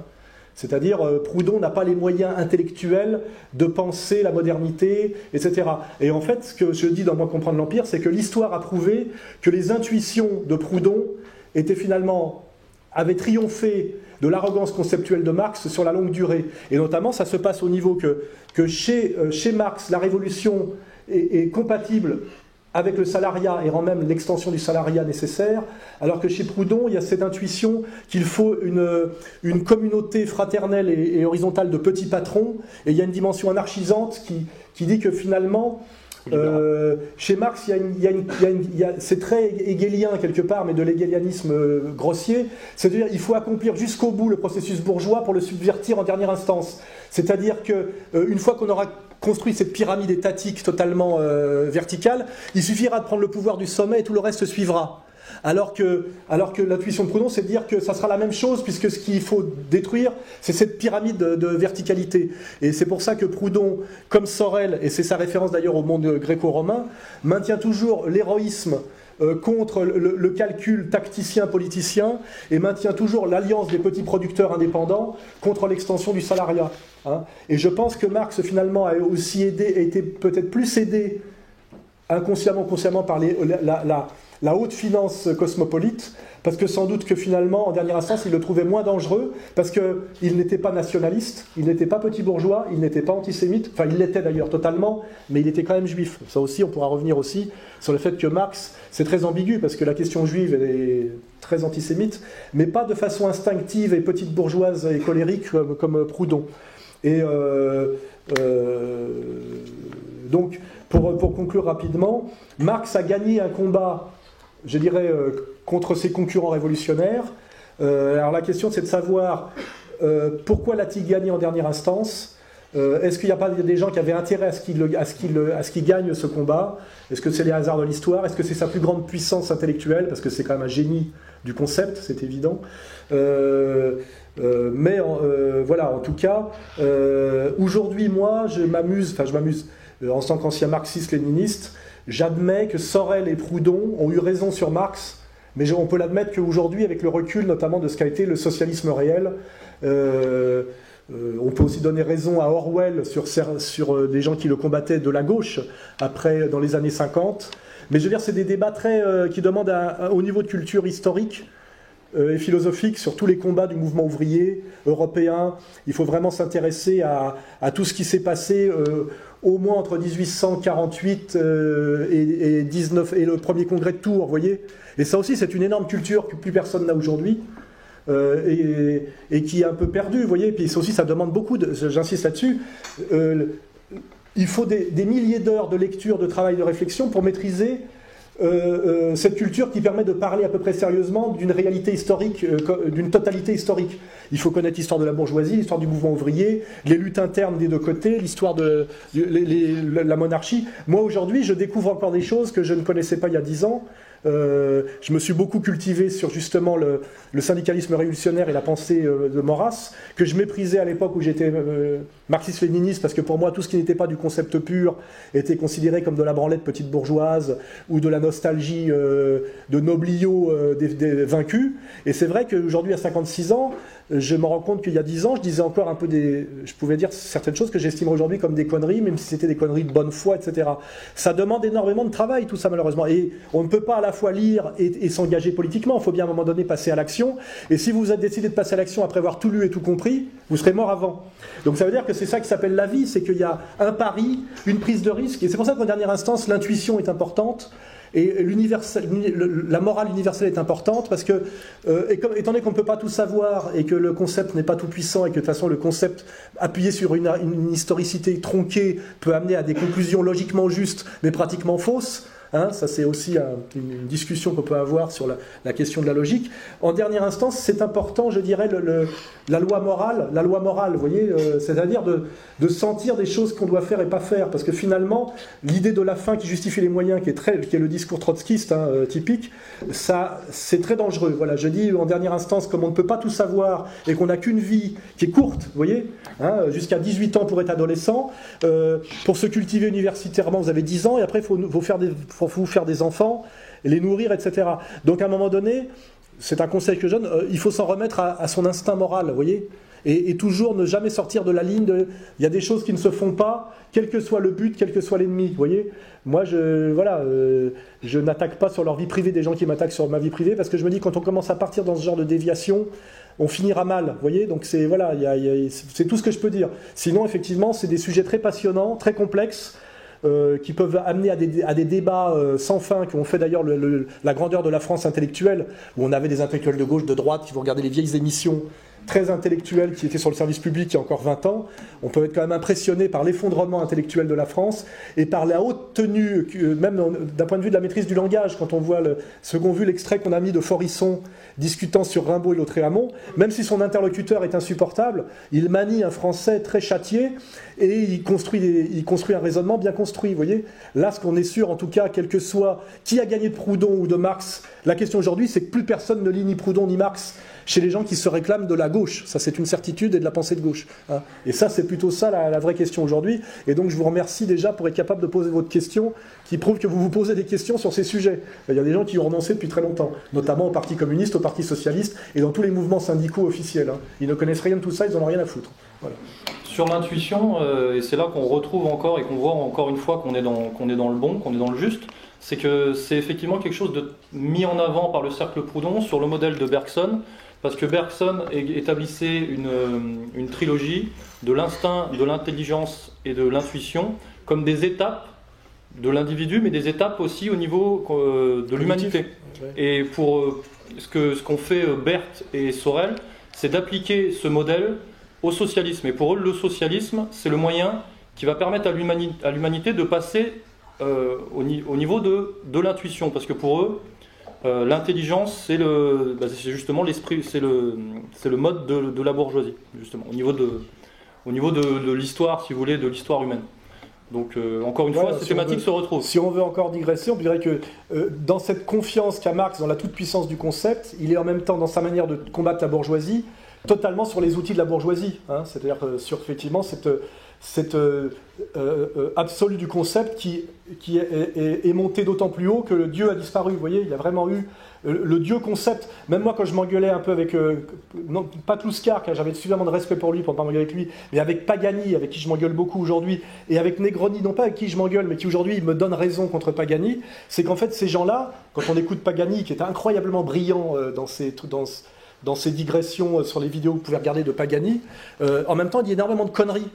C'est-à-dire, Proudhon n'a pas les moyens intellectuels de penser la modernité, etc. Et en fait, ce que je dis dans Moi comprendre l'Empire, c'est que l'histoire a prouvé que les intuitions de Proudhon avaient triomphé de l'arrogance conceptuelle de Marx sur la longue durée. Et notamment, ça se passe au niveau que chez Marx, la révolution est compatible avec le salariat et rend même l'extension du salariat nécessaire, alors que chez Proudhon, il y a cette intuition qu'il faut une communauté fraternelle et horizontale de petits patrons, et il y a une dimension anarchisante qui dit que finalement... chez Marx, c'est très hegélien quelque part, mais de l'hégélianisme grossier. C'est-à-dire qu'il faut accomplir jusqu'au bout le processus bourgeois pour le subvertir en dernière instance. C'est-à-dire qu'une fois qu'on aura construit cette pyramide étatique totalement verticale, il suffira de prendre le pouvoir du sommet et tout le reste suivra. Alors que l'intuition de Proudhon, c'est de dire que ça sera la même chose, puisque ce qu'il faut détruire, c'est cette pyramide de verticalité. Et c'est pour ça que Proudhon, comme Sorel, et c'est sa référence d'ailleurs au monde gréco-romain, maintient toujours l'héroïsme contre le calcul tacticien-politicien, et maintient toujours l'alliance des petits producteurs indépendants contre l'extension du salariat. Hein. Et je pense que Marx, finalement, a aussi été peut-être plus aidé inconsciemment, consciemment par la haute finance cosmopolite, parce que sans doute que finalement, en dernière instance, il le trouvait moins dangereux, parce qu'il n'était pas nationaliste, il n'était pas petit bourgeois, il n'était pas antisémite, enfin il l'était d'ailleurs totalement, mais il était quand même juif. Ça aussi, on pourra revenir aussi sur le fait que Marx, c'est très ambigu, parce que la question juive, elle est très antisémite, mais pas de façon instinctive et petite bourgeoise et colérique comme Proudhon. Et donc, pour conclure rapidement, Marx a gagné un combat, je dirais, contre ses concurrents révolutionnaires. Alors la question, c'est de savoir pourquoi l'a-t-il gagné en dernière instance. Est-ce qu'il n'y a pas des gens qui avaient intérêt à ce qu'il gagne ce combat? Est-ce que c'est les hasards de l'histoire? Est-ce que c'est sa plus grande puissance intellectuelle? Parce que c'est quand même un génie du concept, c'est évident. Voilà, en tout cas, aujourd'hui, moi, je m'amuse, en tant qu'ancien marxiste-léniniste, j'admets que Sorel et Proudhon ont eu raison sur Marx mais on peut l'admettre qu'aujourd'hui, avec le recul notamment de ce qu'a été le socialisme réel, on peut aussi donner raison à Orwell sur des gens qui le combattaient de la gauche, après, dans les années 50. Mais je veux dire, c'est des débats qui demandent un haut niveau de culture historique et philosophique sur tous les combats du mouvement ouvrier européen. Il faut vraiment s'intéresser à tout ce qui s'est passé au moins entre 1848 et le premier congrès de Tours, vous voyez. Et ça aussi, c'est une énorme culture que plus personne n'a aujourd'hui. Et qui est un peu perdu, vous voyez. Et puis ça aussi, ça demande beaucoup, j'insiste là-dessus, il faut des milliers d'heures de lecture, de travail, de réflexion pour maîtriser cette culture qui permet de parler à peu près sérieusement d'une réalité historique, d'une totalité historique. Il faut connaître l'histoire de la bourgeoisie, l'histoire du mouvement ouvrier, les luttes internes des deux côtés, l'histoire de la monarchie. Moi, aujourd'hui, je découvre encore des choses que je ne connaissais pas il y a 10 ans. Je me suis beaucoup cultivé sur justement le syndicalisme révolutionnaire et la pensée de Maurras, que je méprisais à l'époque où j'étais marxiste-léniniste, parce que pour moi tout ce qui n'était pas du concept pur était considéré comme de la branlette petite bourgeoise ou de la nostalgie de nobliaux des vaincus. Et c'est vrai qu'aujourd'hui à 56 ans, je me rends compte qu'il y a 10 ans, je disais encore un peu je pouvais dire certaines choses que j'estimerais aujourd'hui comme des conneries, même si c'était des conneries de bonne foi, etc. Ça demande énormément de travail, tout ça, malheureusement. Et on ne peut pas à la fois lire et s'engager politiquement. Il faut bien à un moment donné passer à l'action. Et si vous avez décidé de passer à l'action après avoir tout lu et tout compris, vous serez mort avant. Donc ça veut dire que c'est ça qui s'appelle la vie, c'est qu'il y a un pari, une prise de risque. Et c'est pour ça qu'en dernière instance, l'intuition est importante. Et la morale universelle est importante parce que, étant donné qu'on ne peut pas tout savoir et que le concept n'est pas tout puissant et que de toute façon le concept appuyé sur une historicité tronquée peut amener à des conclusions logiquement justes mais pratiquement fausses, hein, ça c'est aussi une discussion qu'on peut avoir sur la question de la logique. En dernière instance, c'est important, je dirais, la loi morale, vous voyez, c'est-à-dire de sentir des choses qu'on doit faire et pas faire, parce que finalement, l'idée de la fin qui justifie les moyens, qui est le discours trotskiste typique, ça c'est très dangereux. Voilà, je dis en dernière instance, comme on ne peut pas tout savoir et qu'on n'a qu'une vie qui est courte, vous voyez, hein, jusqu'à 18 ans pour être adolescent, pour se cultiver universitairement, vous avez 10 ans, et après il faut vous faire des enfants, les nourrir, etc. Donc à un moment donné, c'est un conseil que je donne, il faut s'en remettre à son instinct moral, vous voyez, et toujours ne jamais sortir de la ligne il y a des choses qui ne se font pas, quel que soit le but, quel que soit l'ennemi, vous voyez. Moi, je n'attaque pas sur leur vie privée des gens qui m'attaquent sur ma vie privée, parce que je me dis, quand on commence à partir dans ce genre de déviation, on finira mal, vous voyez. Donc c'est tout ce que je peux dire. Sinon, effectivement, c'est des sujets très passionnants, très complexes, qui peuvent amener à des débats sans fin, qui ont fait d'ailleurs la grandeur de la France intellectuelle, où on avait des intellectuels de gauche, de droite, qui vont regarder les vieilles émissions très intellectuels qui étaient sur le service public il y a encore 20 ans. On peut être quand même impressionné par l'effondrement intellectuel de la France et par la haute tenue, même d'un point de vue de la maîtrise du langage, quand on voit ce qu'ont vu l'extrait qu'on a mis de Forisson discutant sur Rimbaud et Lautréamont, même si son interlocuteur est insupportable, il manie un français très châtié et il construit un raisonnement bien construit, vous voyez. Là, ce qu'on est sûr, en tout cas, quel que soit qui a gagné de Proudhon ou de Marx, la question aujourd'hui, c'est que plus personne ne lit ni Proudhon ni Marx chez les gens qui se réclament de la gauche. Ça, c'est une certitude, et de la pensée de gauche. Hein. Et ça, c'est plutôt ça la vraie question aujourd'hui. Et donc, je vous remercie déjà pour être capable de poser votre question, qui prouve que vous vous posez des questions sur ces sujets. Il y a des gens qui ont renoncé depuis très longtemps, notamment au Parti communiste, au Parti socialiste, et dans tous les mouvements syndicaux officiels. Hein. Ils ne connaissent rien de tout ça, ils n'en ont rien à foutre. Voilà. Sur l'intuition, et c'est là qu'on retrouve encore et qu'on voit encore une fois qu'on est dans le bon, qu'on est dans le juste, c'est que c'est effectivement quelque chose de mis en avant par le Cercle Proudhon sur le modèle de Bergson, parce que Bergson établissait une trilogie de l'instinct, de l'intelligence et de l'intuition comme des étapes de l'individu, mais des étapes aussi au niveau de l'humanité. Ouais. Et pour ce qu'ont fait Berthe et Sorel, c'est d'appliquer ce modèle au socialisme. Et pour eux, le socialisme, c'est le moyen qui va permettre à l'humanité de passer au niveau de l'intuition. Parce que pour eux, l'intelligence, c'est justement l'esprit, c'est le mode de la bourgeoisie, justement, au niveau de l'histoire, si vous voulez, de l'histoire humaine. Donc, encore une fois, ces thématiques se retrouvent. Si on veut encore digresser, on dirait que dans cette confiance qu'a Marx dans la toute-puissance du concept, il est en même temps, dans sa manière de combattre la bourgeoisie, totalement sur les outils de la bourgeoisie. Hein, c'est-à-dire sur, effectivement, absolu du concept qui est monté d'autant plus haut que le Dieu a disparu. Vous voyez, il y a vraiment eu le Dieu concept. Même moi, quand je m'engueulais un peu avec, non, pas Kluskar, car j'avais suffisamment de respect pour lui pour ne pas m'engueuler avec lui, mais avec Pagani, avec qui je m'engueule beaucoup aujourd'hui, et avec Negroni, non pas avec qui je m'engueule, mais qui aujourd'hui me donne raison contre Pagani, c'est qu'en fait, ces gens-là, quand on écoute Pagani, qui est incroyablement brillant dans ses digressions sur les vidéos que vous pouvez regarder de Pagani, en même temps, il y a énormément de conneries.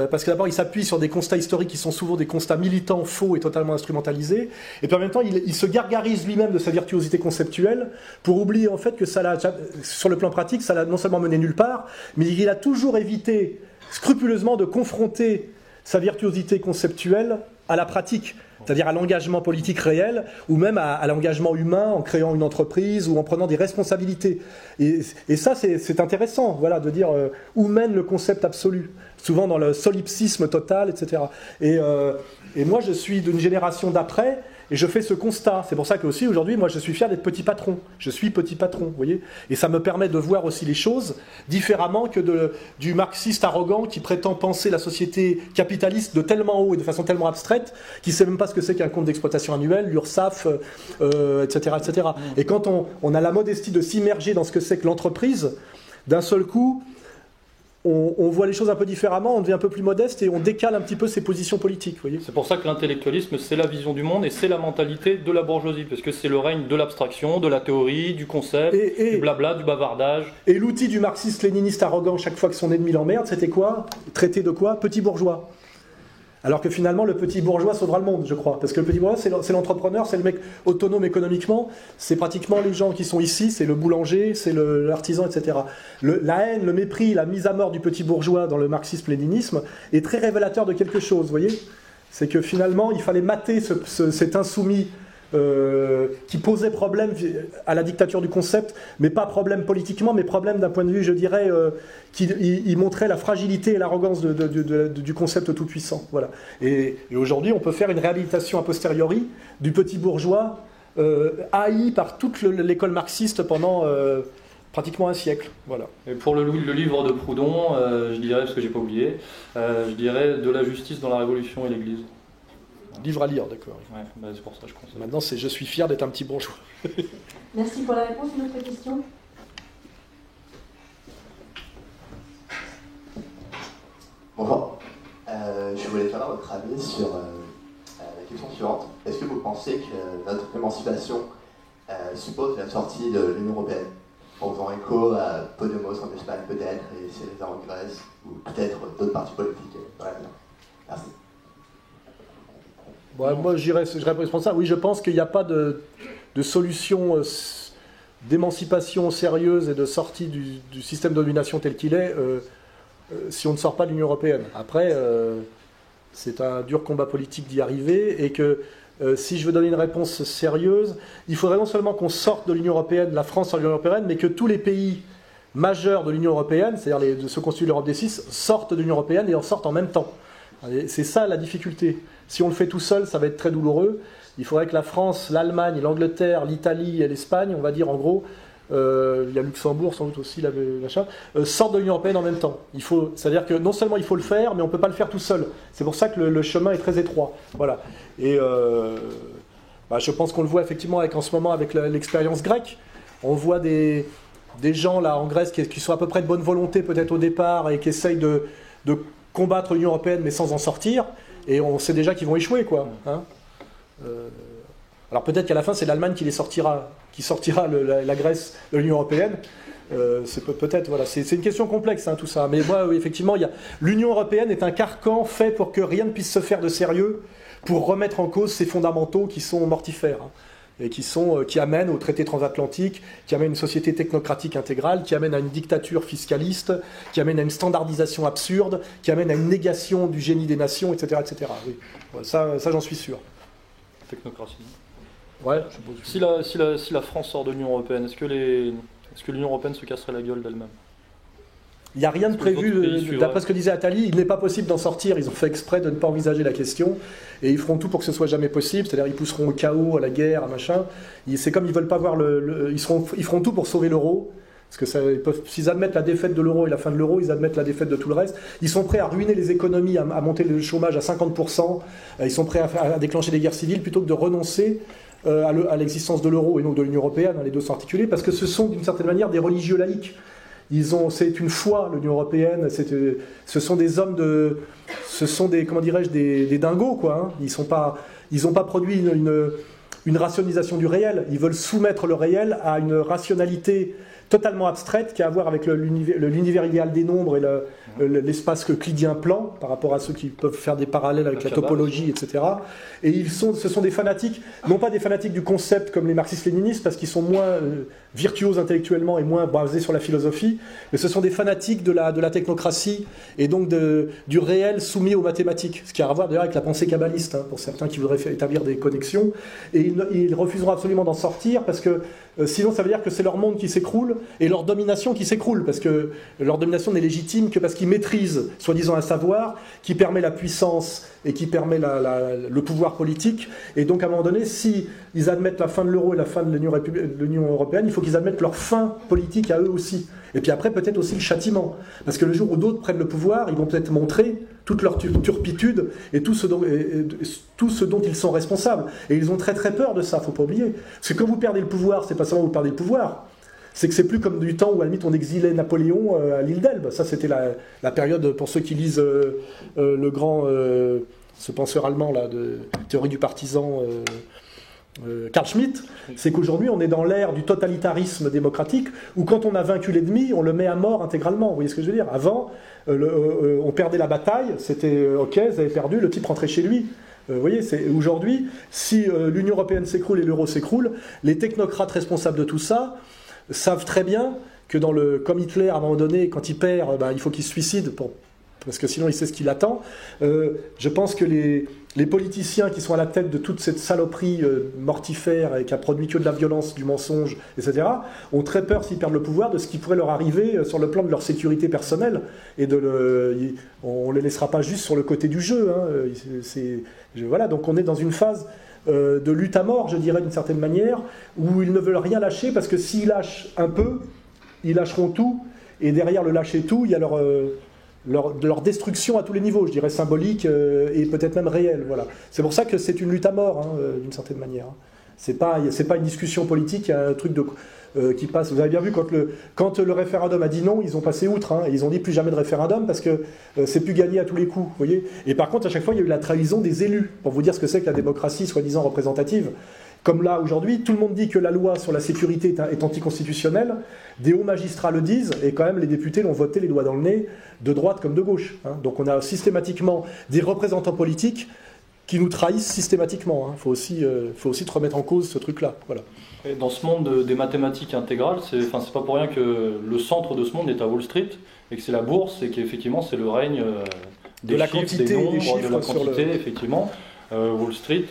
Parce que d'abord, il s'appuie sur des constats historiques qui sont souvent des constats militants, faux et totalement instrumentalisés. Et puis en même temps, il se gargarise lui-même de sa virtuosité conceptuelle pour oublier en fait que ça l'a, sur le plan pratique, ça l'a non seulement mené nulle part, mais il a toujours évité scrupuleusement de confronter sa virtuosité conceptuelle à la pratique. C'est-à-dire à l'engagement politique réel, ou même à l'engagement humain en créant une entreprise ou en prenant des responsabilités. Et ça, c'est intéressant, voilà, de dire où mène le concept absolu, souvent dans le solipsisme total, etc. Et moi, je suis d'une génération d'après, et je fais ce constat. C'est pour ça qu'aussi, aujourd'hui, moi, je suis fier d'être petit patron. Je suis petit patron, vous voyez. Et ça me permet de voir aussi les choses différemment que du marxiste arrogant qui prétend penser la société capitaliste de tellement haut et de façon tellement abstraite qu'il ne sait même pas ce que c'est qu'un compte d'exploitation annuel, l'URSSAF, etc., etc. Et quand on a la modestie de s'immerger dans ce que c'est que l'entreprise, d'un seul coup, on voit les choses un peu différemment, on devient un peu plus modeste et on décale un petit peu ses positions politiques. Vous voyez. C'est pour ça que l'intellectualisme, c'est la vision du monde et c'est la mentalité de la bourgeoisie, parce que c'est le règne de l'abstraction, de la théorie, du concept, du blabla, du bavardage. Et l'outil du marxiste-léniniste arrogant, chaque fois que son ennemi l'emmerde, c'était quoi? Traité de quoi? Petit bourgeois. Alors que finalement, le petit bourgeois sauvera le monde, je crois. Parce que le petit bourgeois, c'est l'entrepreneur, c'est le mec autonome économiquement. C'est pratiquement les gens qui sont ici, c'est le boulanger, c'est l'artisan, etc. La haine, le mépris, la mise à mort du petit bourgeois dans le marxisme-léninisme est très révélateur de quelque chose, vous voyez. C'est que finalement, il fallait mater cet insoumis qui posait problème à la dictature du concept, mais pas problème politiquement, mais problème d'un point de vue, je dirais, il montrait la fragilité et l'arrogance du concept tout-puissant. Voilà. Et aujourd'hui, on peut faire une réhabilitation a posteriori du petit bourgeois haï par toute l'école marxiste pendant pratiquement un siècle. Voilà. Et pour le livre de Proudhon, je dirais, parce que j'ai pas oublié, je dirais de la justice dans la Révolution et l'Église. Livre à lire, d'accord. Ouais, bah c'est pour ça que je conseille. Maintenant, je suis fier d'être un petit bourgeois. Merci pour la réponse. Une autre question? Bonjour. Je voulais faire votre avis sur la question suivante. Est-ce que vous pensez que notre émancipation suppose la sortie de l'Union européenne, en faisant écho à Podemos en Espagne peut-être, et Syriza en Grèce, ou peut-être d'autres partis politiques dans l'avenir? Merci. Bon, moi, je réponds ça. Oui, je pense qu'il n'y a pas de solution d'émancipation sérieuse et de sortie du système de domination tel qu'il est si on ne sort pas de l'Union européenne. Après, c'est un dur combat politique d'y arriver et que si je veux donner une réponse sérieuse, il faudrait non seulement qu'on sorte de l'Union européenne, la France sort de l'Union européenne, mais que tous les pays majeurs de l'Union européenne, c'est-à-dire ceux constituent l'Europe des 6, sortent de l'Union européenne et en sortent en même temps. C'est ça la difficulté. Si on le fait tout seul, ça va être très douloureux. Il faudrait que la France, l'Allemagne, l'Angleterre, l'Italie et l'Espagne, on va dire en gros, il y a Luxembourg sans doute aussi, sortent de l'Union européenne en même temps. C'est-à-dire que non seulement il faut le faire, mais on ne peut pas le faire tout seul. C'est pour ça que le chemin est très étroit. Voilà. Et je pense qu'on le voit effectivement en ce moment avec l'expérience grecque. On voit des gens là en Grèce qui sont à peu près de bonne volonté peut-être au départ et qui essayent de combattre l'Union européenne mais sans en sortir. Et on sait déjà qu'ils vont échouer, quoi. Hein. Alors peut-être qu'à la fin, c'est l'Allemagne qui sortira la Grèce de l'Union européenne. C'est peut-être, voilà. C'est une question complexe, hein, tout ça. Mais moi, oui, effectivement, l'Union européenne est un carcan fait pour que rien ne puisse se faire de sérieux pour remettre en cause ces fondamentaux qui sont mortifères. Hein, et qui amènent au traité transatlantique, qui amènent à une société technocratique intégrale, qui amènent à une dictature fiscaliste, qui amènent à une standardisation absurde, qui amènent à une négation du génie des nations, etc. etc. Oui. Ouais, ça j'en suis sûr. Technocratie. Ouais, si la France sort de l'Union européenne, est-ce que l'Union européenne se casserait la gueule d'elle-même? Il n'y a rien de prévu, d'après ce que disait Attali, il n'est pas possible d'en sortir, ils ont fait exprès de ne pas envisager la question, et ils feront tout pour que ce soit jamais possible, c'est-à-dire ils pousseront au chaos, à la guerre, à machin, c'est comme ils veulent pas voir ils feront tout pour sauver l'euro, Parce que s'ils admettent la défaite de l'euro et la fin de l'euro, ils admettent la défaite de tout le reste. Ils sont prêts à ruiner les économies, à monter le chômage à 50%. Ils sont prêts à déclencher des guerres civiles plutôt que de renoncer à l'existence de l'euro et donc de l'Union européenne. Les deux sont articulés parce que ce sont d'une certaine manière des religieux laïcs. C'est une foi, l'Union européenne. Ce sont des hommes ce sont des, comment dirais-je, des dingos, quoi. Hein. Ils n'ont pas produit une rationalisation du réel. Ils veulent soumettre le réel à une rationalité totalement abstraite qui a à voir avec l'univers idéal des nombres et l'espace euclidien plan par rapport à ceux qui peuvent faire des parallèles avec la topologie, etc. Et ce sont des fanatiques, non pas des fanatiques du concept comme les marxistes-léninistes parce qu'ils sont moins virtuoses intellectuellement et moins basés sur la philosophie, mais ce sont des fanatiques de la technocratie et donc du réel soumis aux mathématiques, ce qui a à voir d'ailleurs avec la pensée kabbaliste, hein, pour certains qui voudraient établir des connexions, et ils refuseront absolument d'en sortir parce que sinon ça veut dire que c'est leur monde qui s'écroule et leur domination qui s'écroule, parce que leur domination n'est légitime que parce qu'ils maîtrisent soi-disant un savoir qui permet la puissance et qui permet le pouvoir politique. Et donc à un moment donné, si ils admettent la fin de l'euro et la fin de l'Union européenne, il faut qu'ils admettent leur fin politique à eux aussi. Et puis après peut-être aussi le châtiment, parce que le jour où d'autres prennent le pouvoir, ils vont peut-être montrer toute leur turpitude et tout ce dont ils sont responsables. Et ils ont très très peur de ça, faut pas oublier. Parce que quand vous perdez le pouvoir, c'est pas seulement vous perdez le pouvoir, c'est que c'est plus comme du temps où à la limite on exilait Napoléon à l'île d'Elbe. Ça c'était la période, pour ceux qui lisent le grand, ce penseur allemand là, de théorie du partisan, Carl Schmitt, c'est qu'aujourd'hui on est dans l'ère du totalitarisme démocratique où quand on a vaincu l'ennemi, on le met à mort intégralement. Vous voyez ce que je veux dire? Avant, on perdait la bataille, c'était ok, vous avez perdu, le type rentrait chez lui. Vous voyez, aujourd'hui, si l'Union européenne s'écroule et l'euro s'écroule, les technocrates responsables de tout ça savent très bien que comme Hitler, à un moment donné, quand il perd, il faut qu'il se suicide, parce que sinon il sait ce qui l'attend. Je pense que les politiciens qui sont à la tête de toute cette saloperie mortifère et qui a produit que de la violence, du mensonge, etc., ont très peur, s'ils perdent le pouvoir, de ce qui pourrait leur arriver sur le plan de leur sécurité personnelle. Et on ne les laissera pas juste sur le côté du jeu. Hein. Voilà, donc on est dans une phase de lutte à mort, je dirais, d'une certaine manière, où ils ne veulent rien lâcher, parce que s'ils lâchent un peu, ils lâcheront tout, et derrière le lâcher tout, il y a leur destruction à tous les niveaux, je dirais symbolique et peut-être même réelle. Voilà. C'est pour ça que c'est une lutte à mort, hein, d'une certaine manière. C'est pas une discussion politique, il y a un truc qui passe. Vous avez bien vu, quand le référendum a dit non, ils ont passé outre, hein, et ils ont dit plus jamais de référendum parce que c'est plus gagné à tous les coups. Vous voyez. Et par contre, à chaque fois, il y a eu la trahison des élus, pour vous dire ce que c'est que la démocratie soi-disant représentative. Comme là, aujourd'hui, tout le monde dit que la loi sur la sécurité est anticonstitutionnelle, des hauts magistrats le disent, et quand même les députés l'ont voté les doigts dans le nez, de droite comme de gauche. Hein. Donc on a systématiquement des représentants politiques qui nous trahissent systématiquement. Il faut aussi te remettre en cause ce truc-là. Voilà. Et dans ce monde des mathématiques intégrales, c'est pas pour rien que le centre de ce monde est à Wall Street, et que c'est la bourse, et qu'effectivement c'est le règne des chiffres, des nombres, de la quantité, effectivement. Wall Street,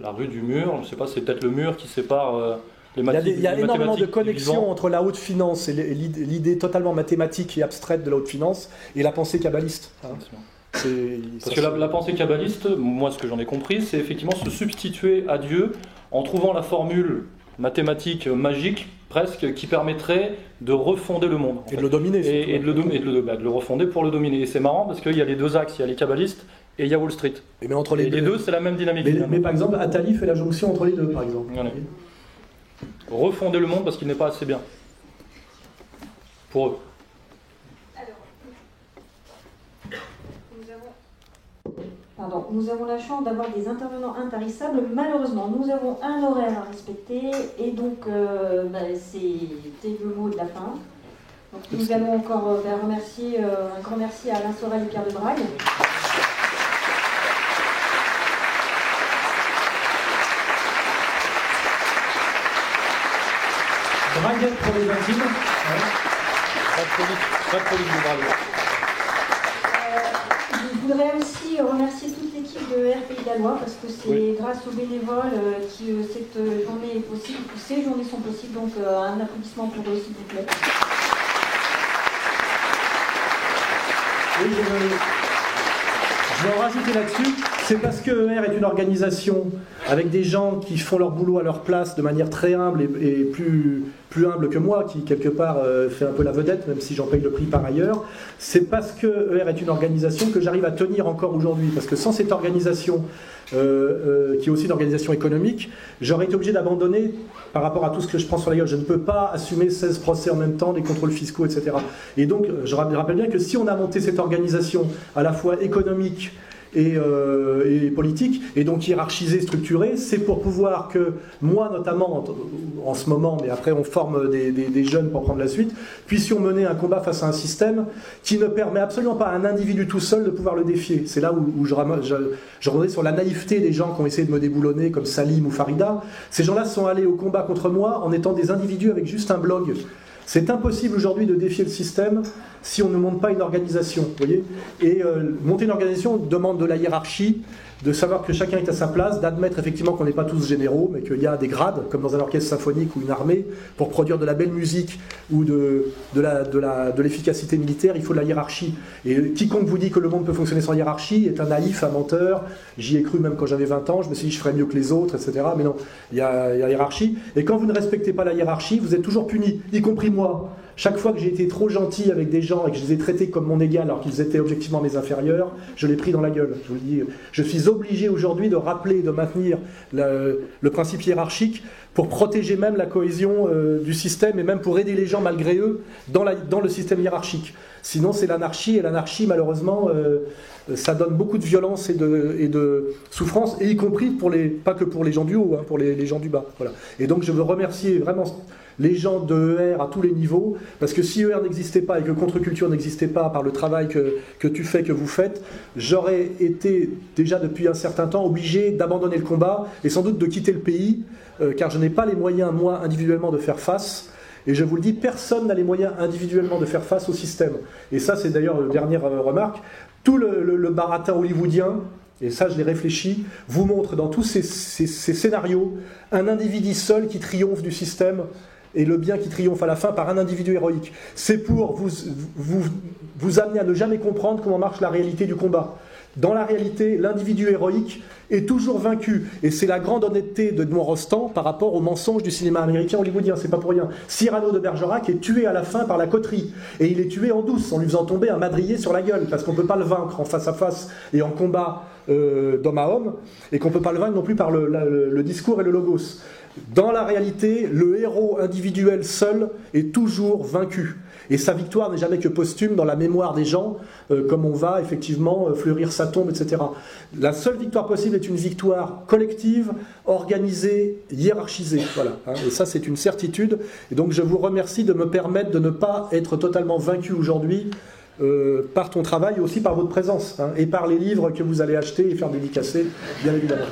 la rue du mur, je ne sais pas, c'est peut-être le mur qui sépare les mathématiques. Il y a énormément de connexions entre la haute finance et l'idée totalement mathématique et abstraite de la haute finance et la pensée kabbaliste. Hein. Parce que la pensée kabbaliste, moi ce que j'en ai compris, c'est effectivement se substituer à Dieu en trouvant la formule mathématique magique presque qui permettrait de refonder le monde. Et de le dominer. Et de le refonder pour le dominer. Et c'est marrant parce qu'il y a les deux axes, il y a les kabbalistes et il y a Wall Street. Mais entre les deux, c'est la même dynamique. Mais par exemple, Attali fait la jonction entre les deux, par exemple. Voilà. Refonder le monde parce qu'il n'est pas assez bien. Pour eux. Nous avons la chance d'avoir des intervenants intarissables. Malheureusement, nous avons un horaire à respecter et donc c'était le mot de la fin. Donc, nous allons encore remercier, un grand merci à Alain Sorel et Pierre de Brague. Braguette pour les intimes. Pas de police de Braguette. Je voudrais aussi remercier toute l'équipe de RPI Dalois parce que c'est grâce aux bénévoles que cette journée est possible, que ces journées sont possibles. Donc un applaudissement pour eux, s'il vous plaît. Oui, je vais en rajouter là-dessus. C'est parce que ER est une organisation avec des gens qui font leur boulot à leur place de manière très humble et plus humble que moi, qui quelque part fait un peu la vedette, même si j'en paye le prix par ailleurs. C'est parce que ER est une organisation que j'arrive à tenir encore aujourd'hui. Parce que sans cette organisation, qui est aussi une organisation économique, j'aurais été obligé d'abandonner par rapport à tout ce que je prends sur la gueule. Je ne peux pas assumer 16 procès en même temps, des contrôles fiscaux, etc. Et donc, je rappelle bien que si on a monté cette organisation à la fois économique et politique, et donc hiérarchisée, structurée, c'est pour pouvoir que moi, notamment, en ce moment, mais après on forme des jeunes pour prendre la suite, puissions mener un combat face à un système qui ne permet absolument pas à un individu tout seul de pouvoir le défier. C'est là où je reviendrai sur la naïveté des gens qui ont essayé de me déboulonner, comme Salim ou Farida. Ces gens-là sont allés au combat contre moi en étant des individus avec juste un blog. C'est impossible aujourd'hui de défier le système si on ne monte pas une organisation, vous voyez. Et monter une organisation demande de la hiérarchie, de savoir que chacun est à sa place, d'admettre effectivement qu'on n'est pas tous généraux, mais qu'il y a des grades, comme dans un orchestre symphonique ou une armée. Pour produire de la belle musique ou de l'efficacité militaire, il faut de la hiérarchie. Et quiconque vous dit que le monde peut fonctionner sans hiérarchie est un naïf, un menteur. J'y ai cru même quand j'avais 20 ans, je me suis dit je ferais mieux que les autres, etc. Mais non, il y a hiérarchie. Et quand vous ne respectez pas la hiérarchie, vous êtes toujours puni, y compris moi. Chaque fois que j'ai été trop gentil avec des gens et que je les ai traités comme mon égal alors qu'ils étaient objectivement mes inférieurs, je l'ai pris dans la gueule. Je vous le dis, je suis obligé aujourd'hui de rappeler et de maintenir le principe hiérarchique pour protéger même la cohésion du système et même pour aider les gens malgré eux dans le système hiérarchique. Sinon c'est l'anarchie, et l'anarchie malheureusement ça donne beaucoup de violence et de souffrance, et y compris pas que pour les gens du haut, hein, pour les gens du bas. Voilà. Et donc je veux remercier vraiment les gens de ER à tous les niveaux, parce que si ER n'existait pas et que Contre-Culture n'existait pas par le travail que tu fais, que vous faites, j'aurais été déjà depuis un certain temps obligé d'abandonner le combat et sans doute de quitter le pays, car je n'ai pas les moyens, moi, individuellement, de faire face. Et je vous le dis, personne n'a les moyens individuellement de faire face au système. Et ça, c'est d'ailleurs une dernière remarque. Tout le baratin hollywoodien, et ça je l'ai réfléchi, vous montre dans tous ces scénarios un individu seul qui triomphe du système, et le bien qui triomphe à la fin par un individu héroïque. C'est pour vous amener à ne jamais comprendre comment marche la réalité du combat. Dans la réalité, l'individu héroïque est toujours vaincu. Et c'est la grande honnêteté de Edmond Rostand par rapport aux mensonges du cinéma américain hollywoodien. C'est pas pour rien. Cyrano de Bergerac est tué à la fin par la coterie. Et il est tué en douce, en lui faisant tomber un madrier sur la gueule. Parce qu'on ne peut pas le vaincre en face à face et en combat d'homme à homme. Et qu'on ne peut pas le vaincre non plus par le discours et le logos. Dans la réalité, le héros individuel seul est toujours vaincu. Et sa victoire n'est jamais que posthume dans la mémoire des gens, comme on va effectivement fleurir sa tombe, etc. La seule victoire possible est une victoire collective, organisée, hiérarchisée. Voilà, hein. Et ça, c'est une certitude. Et donc, je vous remercie de me permettre de ne pas être totalement vaincu aujourd'hui par ton travail et aussi par votre présence, hein, et par les livres que vous allez acheter et faire dédicacer, bien évidemment.